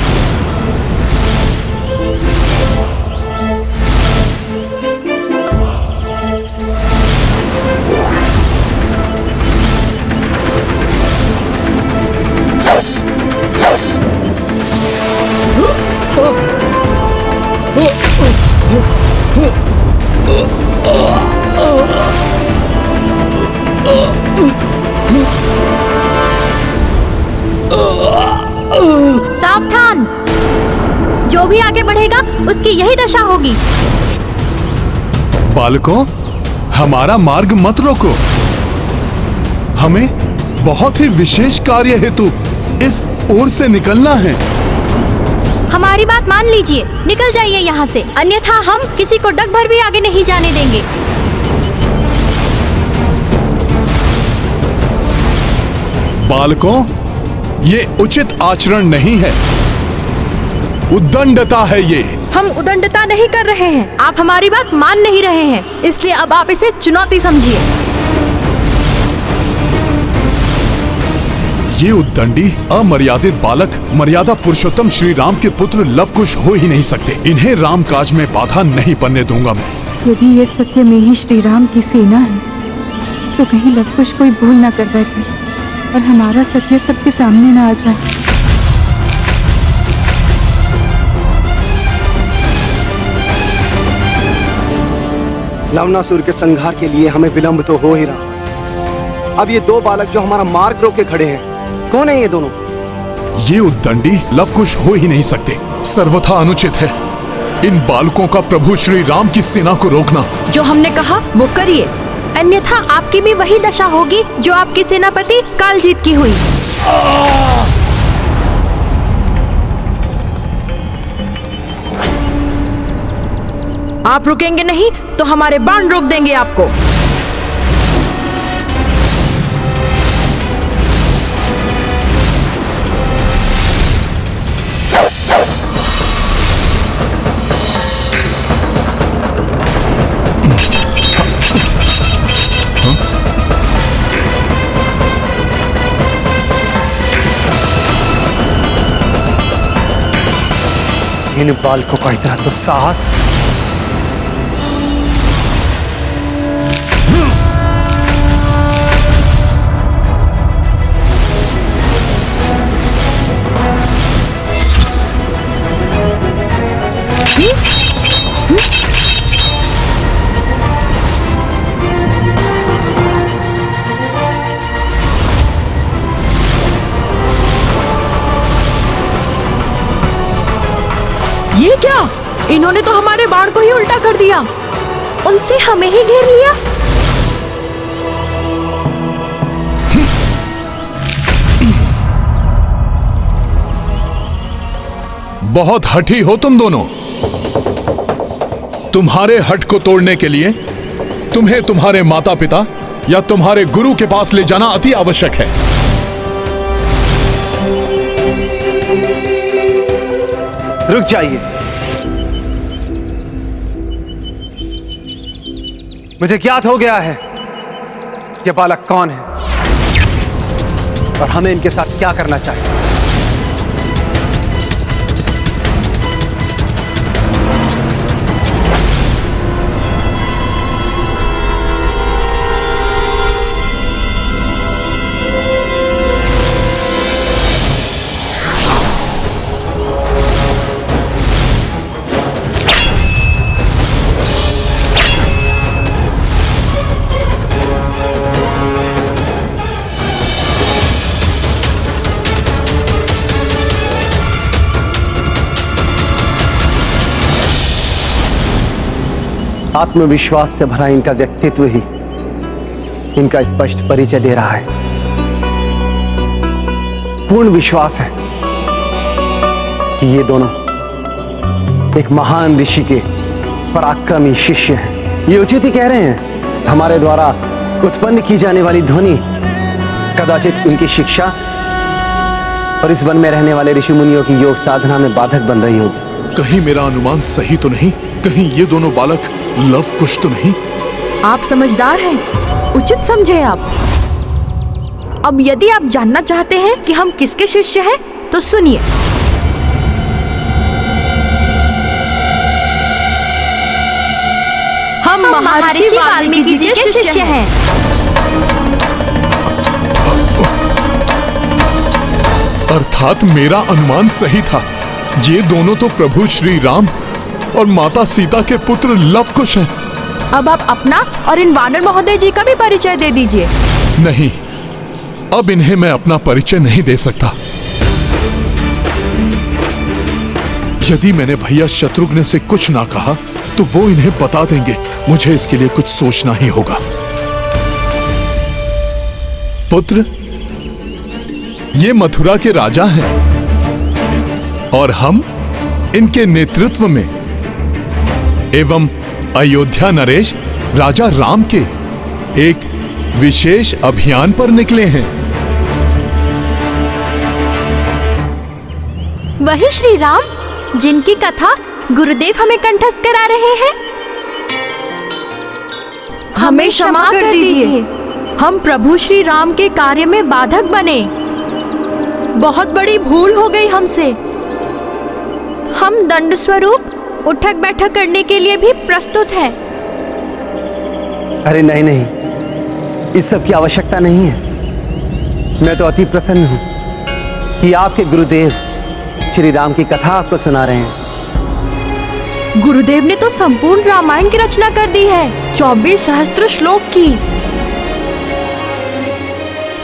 सावधान! जो भी आगे बढ़ेगा उसकी यही दशा होगी। बालकों, हमारा मार्ग मत रोको। हमें बहुत ही विशेष कार्य हेतु इस ओर से निकलना है। हमारी बात मान लीजिए, निकल जाइए यहाँ से, अन्यथा हम किसी को डग भर भी आगे नहीं जाने देंगे। बालकों, ये उचित आचरण नहीं है। उद्दंडता है ये। हम उदंडता नहीं कर रहे हैं, आप हमारी बात मान नहीं रहे हैं, इसलिए अब आप इसे चुनौती समझिए। ये उद्दंडी अमर्यादित बालक मर्यादा पुरुषोत्तम श्री राम के पुत्र लवकुश हो ही नहीं सकते। इन्हें राम काज में बाधा नहीं बनने दूंगा मैं। यदि ये सत्य में ही श्री राम की सेना है तो कहीं लवकुश कोई भूल ना कर बैठे और हमारा सत्य सबके सामने ना आ जाए। लवनासुर के संहार के लिए हमें विलंब तो हो ही रहा। अब ये दो बालक जो हमारा मार्ग रोके खड़े हैं, कौन है ये दोनों? ये उद्दंडी लवकुश हो ही नहीं सकते। सर्वथा अनुचित है इन बालकों का प्रभु श्री राम की सेना को रोकना। जो हमने कहा वो करिए, अन्यथा आपकी भी वही दशा होगी जो आपके सेनापति कालजीत की हुई। आप रुकेंगे नहीं तो हमारे बाण रोक देंगे आपको। इन बालकों का इतना तो साहस! ये क्या? इन्होंने तो हमारे बाण को ही उल्टा कर दिया। उनसे हमें ही घेर लिया। बहुत हठी हो तुम दोनों। तुम्हारे हठ को तोड़ने के लिए तुम्हें तुम्हारे माता पिता या तुम्हारे गुरु के पास ले जाना अति आवश्यक है। रुक जाइए। मुझे ज्ञात हो गया है कि बालक कौन है और हमें इनके साथ क्या करना चाहिए। आत्मविश्वास से भरा इनका व्यक्तित्व ही इनका स्पष्ट परिचय दे रहा है। पूर्ण विश्वास है कि ये दोनों एक महान ऋषि के पराक्रमी शिष्य हैं। ये उचित ही कह रहे हैं। हमारे द्वारा उत्पन्न की जाने वाली ध्वनि कदाचित उनकी शिक्षा और इस वन में रहने वाले ऋषि मुनियों की योग साधना में बाधक बन रही होगी। कहीं मेरा अनुमान सही तो नहीं? कहीं ये दोनों बालक लवकुश तो नहीं? आप समझदार हैं, उचित समझे आप। अब यदि आप जानना चाहते हैं कि हम किसके शिष्य हैं, तो सुनिए। हम महर्षि वाल्मीकि जी के शिष्य हैं। अर्थात मेरा अनुमान सही था। ये दोनों तो प्रभु श्री राम और माता सीता के पुत्र लवकुश हैं। अब आप अपना और इन वानर महोदय जी का भी परिचय दे दीजिए। नहीं, अब इन्हें मैं अपना परिचय नहीं दे सकता। यदि मैंने भैया शत्रुघ्न से कुछ ना कहा तो वो इन्हें बता देंगे। मुझे इसके लिए कुछ सोचना ही होगा। पुत्र, ये मथुरा के राजा हैं और हम इनके नेतृत्व में एवं अयोध्या नरेश राजा राम के एक विशेष अभियान पर निकले हैं। वही श्री राम जिनकी कथा गुरुदेव हमें कंठस्थ करा रहे हैं। हमें क्षमा कर दीजिए। हम प्रभु श्री राम के कार्य में बाधक बने। बहुत बड़ी भूल हो गई हमसे। हम दंड स्वरूप उठक बैठक करने के लिए भी प्रस्तुत हैं। अरे नहीं नहीं, इस सब की आवश्यकता नहीं है। मैं तो अति प्रसन्न हूं कि आपके गुरुदेव श्री राम की कथा आपको सुना रहे हैं। गुरुदेव ने तो संपूर्ण रामायण की रचना कर दी है, 24 सहस्त्र श्लोक की।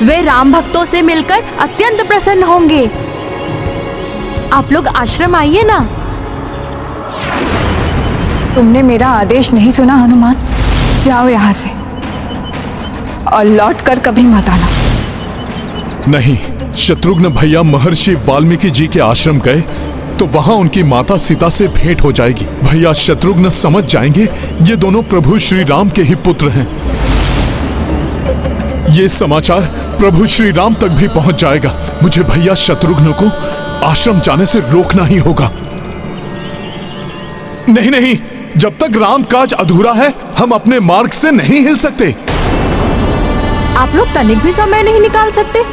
वे राम भक्तों से मिलकर अत्यंत प्रसन्न होंगे। आप लोग आश्रम आइए ना। तुमने मेरा आदेश नहीं सुना हनुमान, जाओ यहाँ से और लौट कर कभी मत आना। नहीं, शत्रुघ्न भैया महर्षि वाल्मीकि जी के आश्रम गए तो वहां उनकी माता सीता से भेंट हो जाएगी। भैया शत्रुघ्न समझ जाएंगे ये दोनों प्रभु श्री राम के ही पुत्र हैं। ये समाचार प्रभु श्री राम तक भी पहुंच जाएगा। मुझे भैया शत्रुघ्न को आश्रम जाने से रोकना ही होगा। नहीं नहीं, जब तक राम काज अधूरा है हम अपने मार्ग से नहीं हिल सकते। आप लोग तनिक भी समय नहीं निकाल सकते?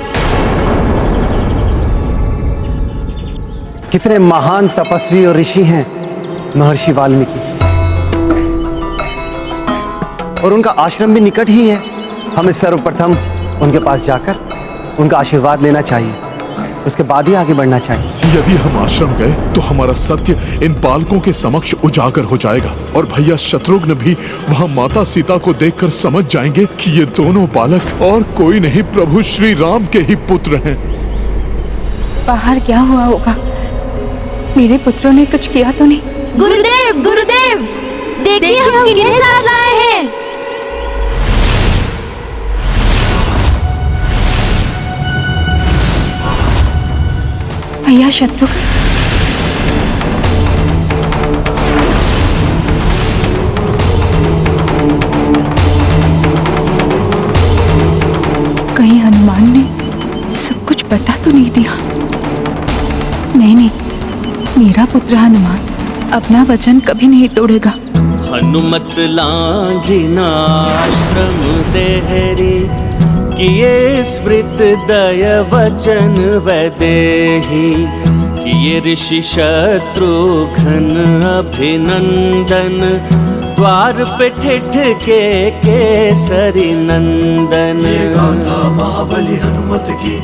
कितने महान तपस्वी और ऋषि हैं महर्षि वाल्मीकि, और उनका आश्रम भी निकट ही है। हमें सर्वप्रथम उनके पास जाकर उनका आशीर्वाद लेना चाहिए, उसके बाद ही आगे बढ़ना चाहिए। यदि हम आश्रम गए तो हमारा सत्य इन बालकों के समक्ष उजागर हो जाएगा और भैया शत्रुघ्न भी वहां माता सीता को देखकर समझ जाएंगे कि ये दोनों बालक और कोई नहीं प्रभु श्री राम के ही पुत्र हैं। बाहर क्या हुआ होगा? मेरे पुत्रों ने कुछ किया तो नहीं? गुरुदेव, गुरुदेव, देखिए हम किन्हें साथ लाए हैं। भैया शत्रुघ्न, कहीं हनुमान ने सब कुछ बता तो नहीं दिया? नहीं नहीं, मेरा पुत्र हनुमान अपना वचन कभी नहीं तोड़ेगा। हनुमत लांघिना आश्रम देहरी, किए स्मृत दय वचन वैदेही। किए ऋषि शत्रुघ्न अभिनंदन, द्वार पे ठिठ के केसरी नंदन। ये गाथा महाबली हनुमत की,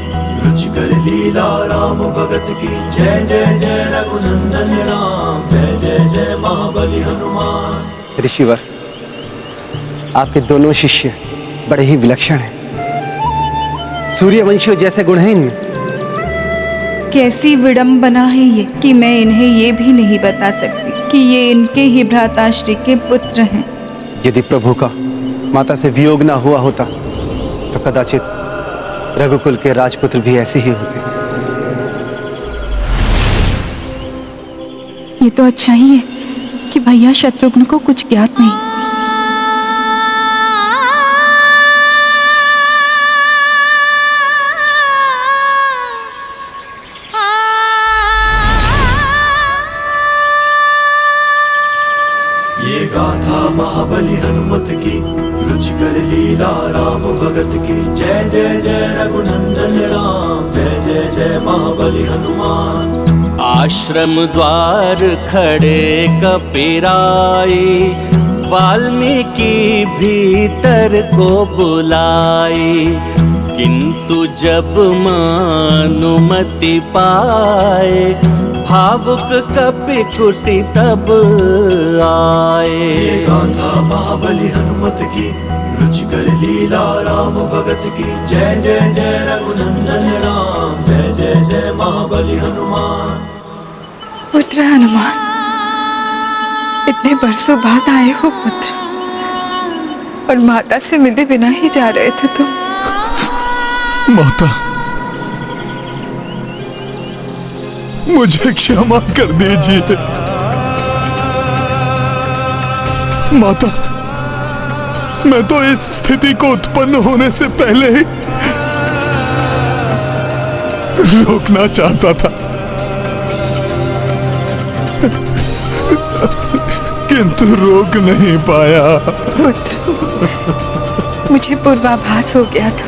रुचिकर लीला राम भगत की। जय जय जय रघुनंदन राम, जय जय जय महाबली हनुमान। ऋषिवर, आपके दोनों शिष्य बड़े ही विलक्षण हैं। सूर्यवंशियों जैसे गुण हैं इनमें। कैसी विडंबना है ये कि मैं इन्हें ये भी नहीं बता सकती कि ये इनके ही भ्राताश्री के पुत्र हैं। यदि प्रभु का माता से वियोग ना हुआ होता तो कदाचित रघुकुल के राजपुत्र भी ऐसे ही होते। ये तो अच्छा ही है कि भैया शत्रुघ्न को कुछ ज्ञात नहीं। ये गाथा महाबली हनुमत की, रुचिकर लीला राम भगत की। जय जय जय रघुनंदन राम, जय जय जय महाबली हनुमान। आश्रम द्वार खड़े कपिराई, वाल्मीकि भीतर को बुलाई। किंतु जब मानुमति पाए, भावुक कपि कुटी तब आए। ये गाथा महाबली हनुमत की, रुचिकर लीला राम भगत की। जय जय जय रघुनंदन राम, जय जय जय महाबली हनुमान। पुत्र हनुमान, इतने बरसों बाद आए हो पुत्र, और माता से मिले बिना ही जा रहे थे तुम। माता, मुझे क्षमा कर दीजिए। माता, मैं तो इस स्थिति को उत्पन्न होने से पहले ही रोकना चाहता था। किंतु रोक नहीं पाया। पुत्र, मुझे पूर्वाभास हो गया था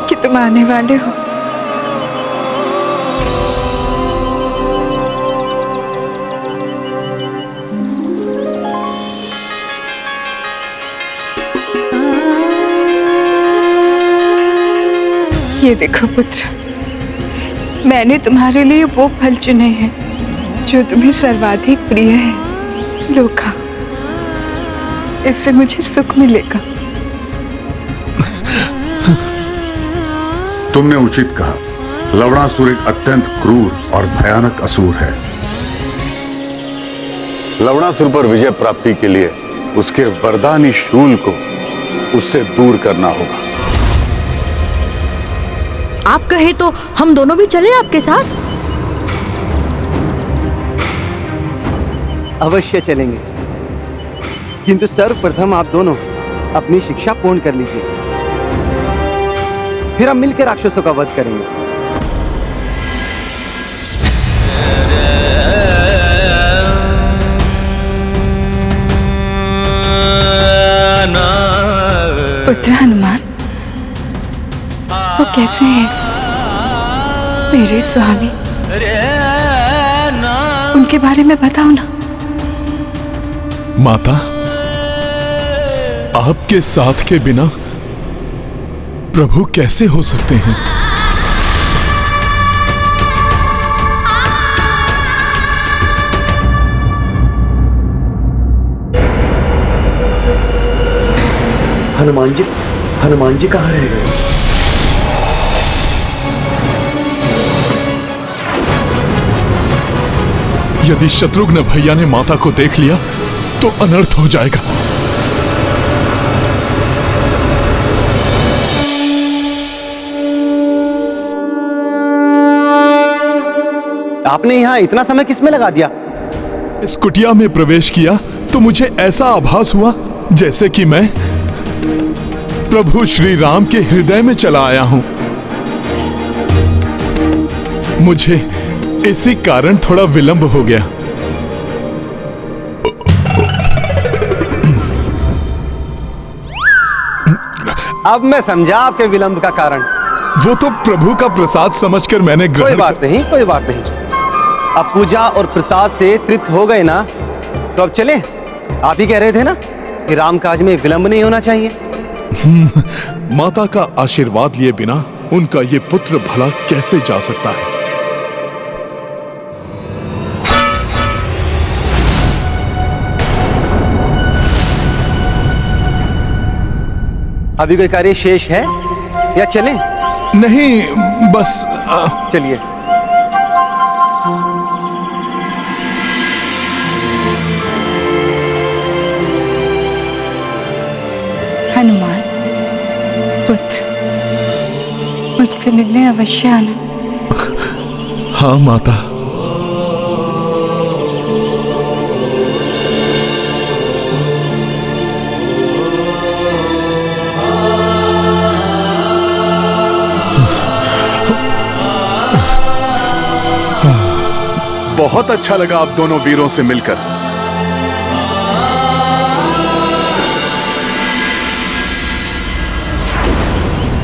कि तुम आने वाले हो। ये देखो पुत्र, मैंने तुम्हारे लिए वो फल चुने हैं जो तुम्हें सर्वाधिक प्रिय है। लो खाओ, इससे मुझे सुख मिलेगा। तुमने उचित कहा। लवणासुर एक अत्यंत क्रूर और भयानक असुर है। लवणासुर पर विजय प्राप्ति के लिए उसके वरदानी शूल को उससे दूर करना होगा। आप कहे तो हम दोनों भी चले आपके साथ? अवश्य चलेंगे, किंतु सर्वप्रथम आप दोनों अपनी शिक्षा पूर्ण कर लीजिए, फिर हम मिलकर राक्षसों का वध करेंगे। पुत्र हनुमान, वो कैसे हैं? मेरे स्वामी, उनके बारे में बताओ ना। माता, आपके साथ के बिना प्रभु कैसे हो सकते हैं? हनुमान जी कहाँ रह गए? यदि शत्रुघ्न भैया ने माता को देख लिया तो अनर्थ हो जाएगा। आपने यहाँ इतना समय किसमें लगा दिया? इस कुटिया में प्रवेश किया तो मुझे ऐसा आभास हुआ जैसे कि मैं प्रभु श्री राम के हृदय में चला आया हूं। मुझे इसी कारण थोड़ा विलंब हो गया। अब मैं समझा आपके विलंब का कारण। वो तो प्रभु का प्रसाद समझकर मैंने ग्रहण। कोई बात नहीं, कोई बात नहीं। अब पूजा और प्रसाद से तृप्त हो गए ना, तो अब चलें। आप ही कह रहे थे ना कि राम काज में विलंब नहीं होना चाहिए। माता का आशीर्वाद लिए बिना उनका ये पुत्र भला कैसे जा सकता है? अभी कोई कार्य शेष है या चलें? नहीं, बस चलिए। हनुमान पुत्र, मुझसे मिलने अवश्य आना। हाँ माता। बहुत अच्छा लगा आप दोनों वीरों से मिलकर।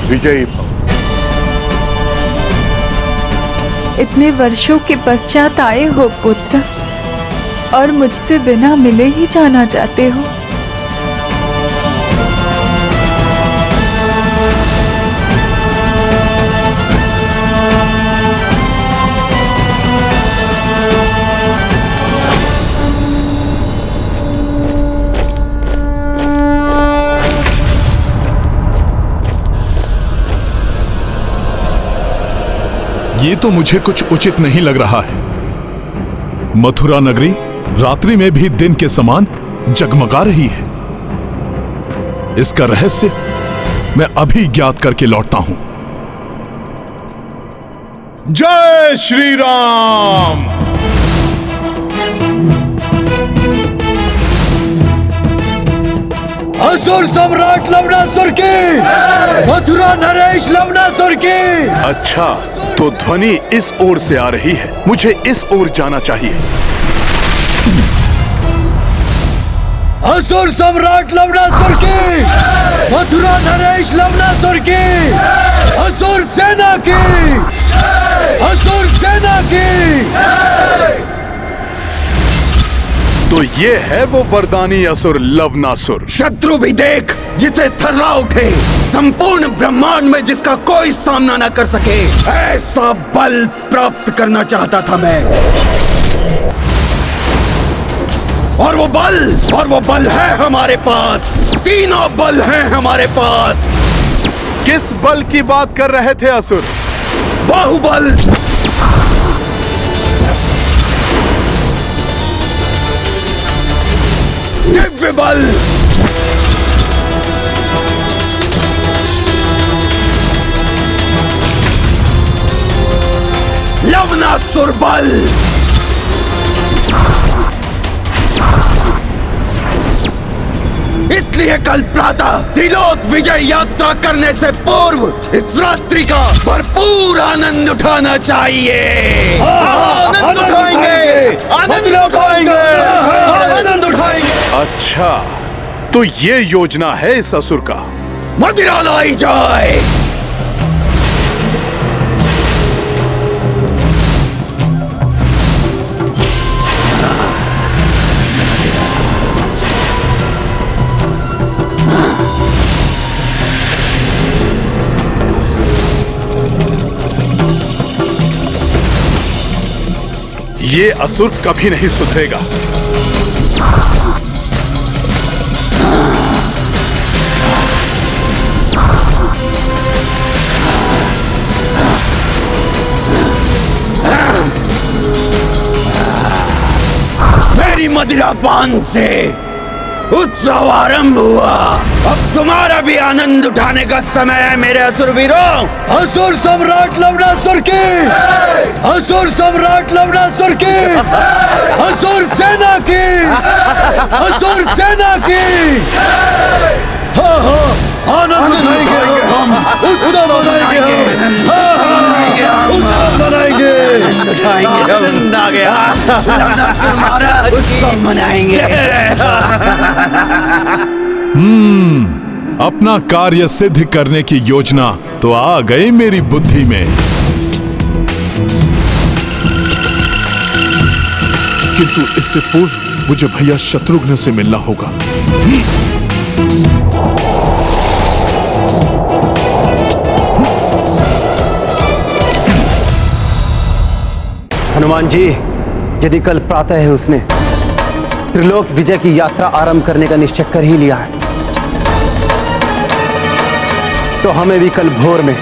विजयी भव। इतने वर्षों के पश्चात आए हो पुत्र, और मुझसे बिना मिले ही जाना चाहते हो। ये तो मुझे कुछ उचित नहीं लग रहा है। मथुरा नगरी रात्रि में भी दिन के समान जगमगा रही है। इसका रहस्य मैं अभी ज्ञात करके लौटता हूं। जय श्री राम। असुर सम्राट लवणासुर की, मथुरा नरेश लवणासुर की। अच्छा, तो ध्वनि इस ओर से आ रही है। मुझे इस ओर जाना चाहिए। असुर सम्राट लवणासुर की, मथुरा नरेश लवणासुर की, असुर सेना की, असुर सेना की। तो ये है वो वरदानी असुर लवणासुर। शत्रु भी देख, जिसे थर्रा उठे, संपूर्ण ब्रह्मांड में जिसका कोई सामना न कर सके, ऐसा बल प्राप्त करना चाहता था मैं। और वो बल है हमारे पास, तीनों बल हैं हमारे पास। किस बल की बात कर रहे थे असुर? बाहुबल, दिव्य बल, लवणासुर बल, इसलिए कल प्रातः त्रिलोक विजय यात्रा करने से पूर्व इस रात्रि का भरपूर आनंद उठाना चाहिए। आनंद उठाएंगे, आनंद उठाएंगे, आनंद उठाएंगे। अच्छा, तो ये योजना है इस असुर का। मदिरा लाई जाए। ये असुर कभी नहीं सुधरेगा। मेरी मदिरा पान से उत्सव आरंभ हुआ। अब तुम्हारा भी आनंद उठाने का समय है मेरे असुर वीरों। असुर सम्राट लवणासुर की, असुर सम्राट लवणासुर की, असुर सेना की, असुर सेना की। हाँ हाँ, आनंद उठाएंगे हम, उत्सव मनाएंगे हम, उत्सव मनाएंगे, आनंद आ गया। लवणासुर महाराज उत्सव मनाएंगे। अपना कार्य सिद्ध करने की योजना तो आ गई मेरी बुद्धि में, किंतु इससे पूर्व मुझे भैया शत्रुघ्न से मिलना होगा। हनुमान जी, यदि कल प्रातः उसने त्रिलोक विजय की यात्रा आरंभ करने का निश्चय कर ही लिया है, तो हमें भी कल भोर में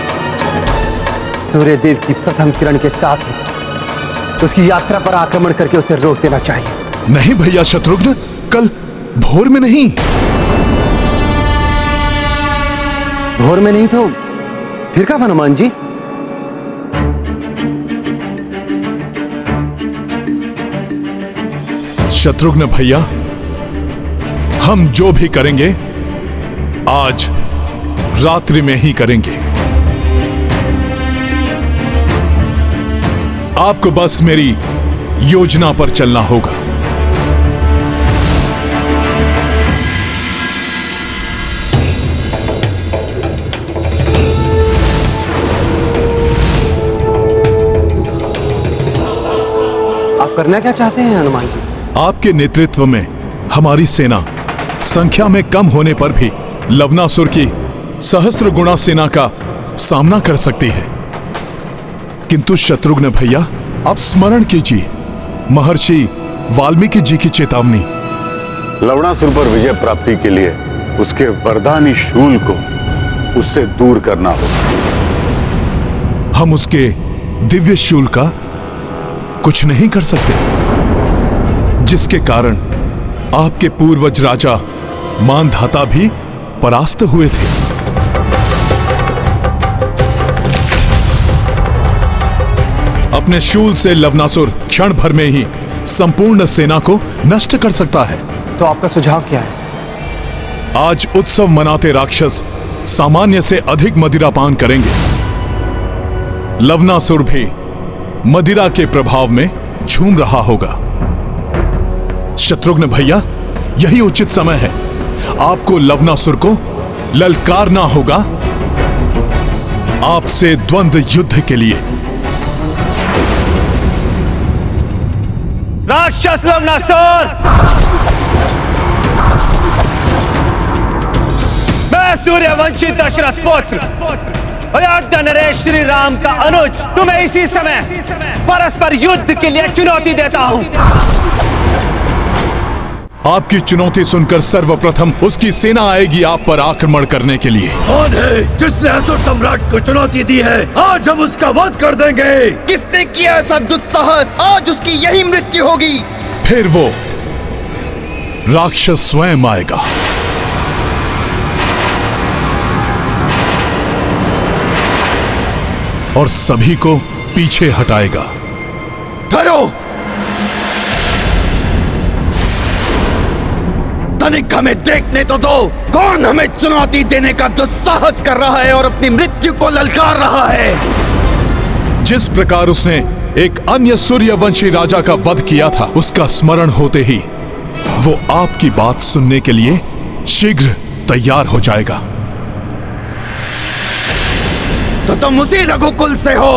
सूर्य देव की प्रथम किरण के साथ ही उसकी यात्रा पर आक्रमण करके उसे रोक देना चाहिए। नहीं भैया शत्रुघ्न, कल भोर में नहीं। भोर में नहीं तो फिर कब हनुमान जी? शत्रुघ्न भैया, हम जो भी करेंगे आज रात्रि में ही करेंगे। आपको बस मेरी योजना पर चलना होगा। आप करना क्या चाहते हैं हनुमान जी? आपके नेतृत्व में हमारी सेना संख्या में कम होने पर भी लवणासुर की सहस्त्र गुणा सेना का सामना कर सकती है। किंतु शत्रुघ्न भैया, आप स्मरण कीजिए महर्षि वाल्मीकि जी की चेतावनी। लवणासुर पर विजय प्राप्ति के लिए उसके वरदानी शूल को उससे दूर करना होगा। हम उसके दिव्य शूल का कुछ नहीं कर सकते, जिसके कारण आपके पूर्वज राजा मानधाता भी परास्त हुए थे। अपने शूल से लवणासुर क्षण भर में ही संपूर्ण सेना को नष्ट कर सकता है। तो आपका सुझाव क्या है? आज उत्सव मनाते राक्षस सामान्य से अधिक मदिरा पान करेंगे। लवणासुर भी मदिरा के प्रभाव में झूम रहा होगा। शत्रुघ्न भैया, यही उचित समय है। आपको लवनासुर को ललकारना होगा आपसे द्वंद्व युद्ध के लिए। राक्षस लवनासुर, मैं सूर्यवंशी दशरथ पुत्र अयोध्या नरेश श्री राम का अनुज तुम्हें इसी समय परस्पर युद्ध के लिए चुनौती देता हूं। आपकी चुनौती सुनकर सर्वप्रथम उसकी सेना आएगी आप पर आक्रमण करने के लिए। कौन है जिसने असुर सम्राट को चुनौती दी है? आज हम उसका वध कर देंगे। किसने किया ऐसा दुस्साहस? आज उसकी यही मृत्यु होगी। फिर वो राक्षस स्वयं आएगा। और सभी को पीछे हटाएगा। ठहरो, तनिक हमें देखने तो दो। कौन हमें चुनौती देने का दुस्साहस कर रहा है और अपनी मृत्यु को ललकार रहा है? जिस प्रकार उसने एक अन्य सूर्यवंशी राजा का वध किया था, उसका स्मरण होते ही वो आपकी बात सुनने के लिए शीघ्र तैयार हो जाएगा। तो तुम उसी रघुकुल से हो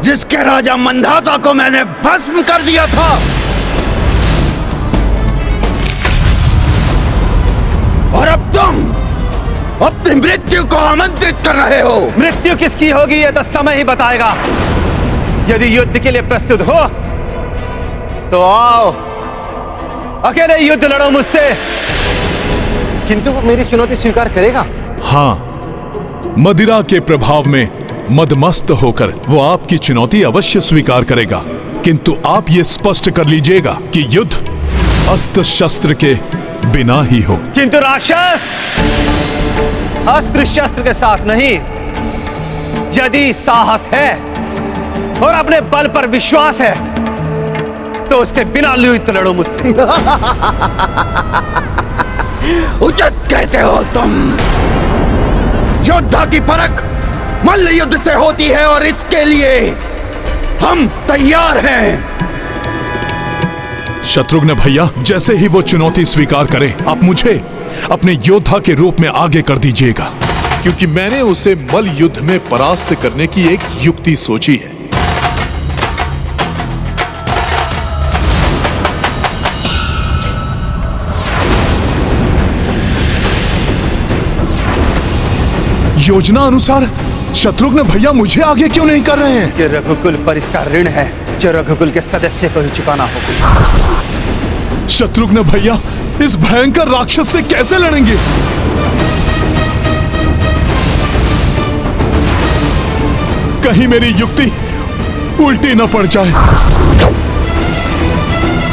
जिसके राजा मंधाता को मैंने भस्म कर दिया था। और अब तुम अपनी मृत्यु को आमंत्रित कर रहे हो। मृत्यु किसकी होगी यह तो समय ही बताएगा। यदि युद्ध के लिए प्रस्तुत हो तो आओ, अकेले युद्ध लड़ो मुझसे। किंतु वो मेरी चुनौती स्वीकार करेगा? हाँ, मदिरा के प्रभाव में मदमस्त होकर वो आपकी चुनौती अवश्य स्वीकार करेगा, किंतु आप ये स्पष्ट कर लीजिएगा कि युद्ध अस्त्र शस्त्र के बिना ही हो। किंतु राक्षस, अस्त्र शस्त्र के साथ नहीं, यदि साहस है और अपने बल पर विश्वास है तो उसके बिना युद्ध लड़ो मुझसे। उचित कहते हो तुम। योद्धा की परख मल्ल युद्ध से होती है और इसके लिए हम तैयार हैं। शत्रुघ्न भैया, जैसे ही वो चुनौती स्वीकार करे, आप मुझे अपने योद्धा के रूप में आगे कर दीजिएगा, क्योंकि मैंने उसे मल्ल युद्ध में परास्त करने की एक युक्ति सोची है। योजना अनुसार शत्रुघ्न भैया मुझे आगे क्यों नहीं कर रहे हैं? ये रघुकुल पर इसका ऋण है जो रघुकुल के सदस्य को ही चुकाना होगा। शत्रुघ्न भैया इस भयंकर राक्षस से कैसे लड़ेंगे? कहीं मेरी युक्ति उल्टी न पड़ जाए।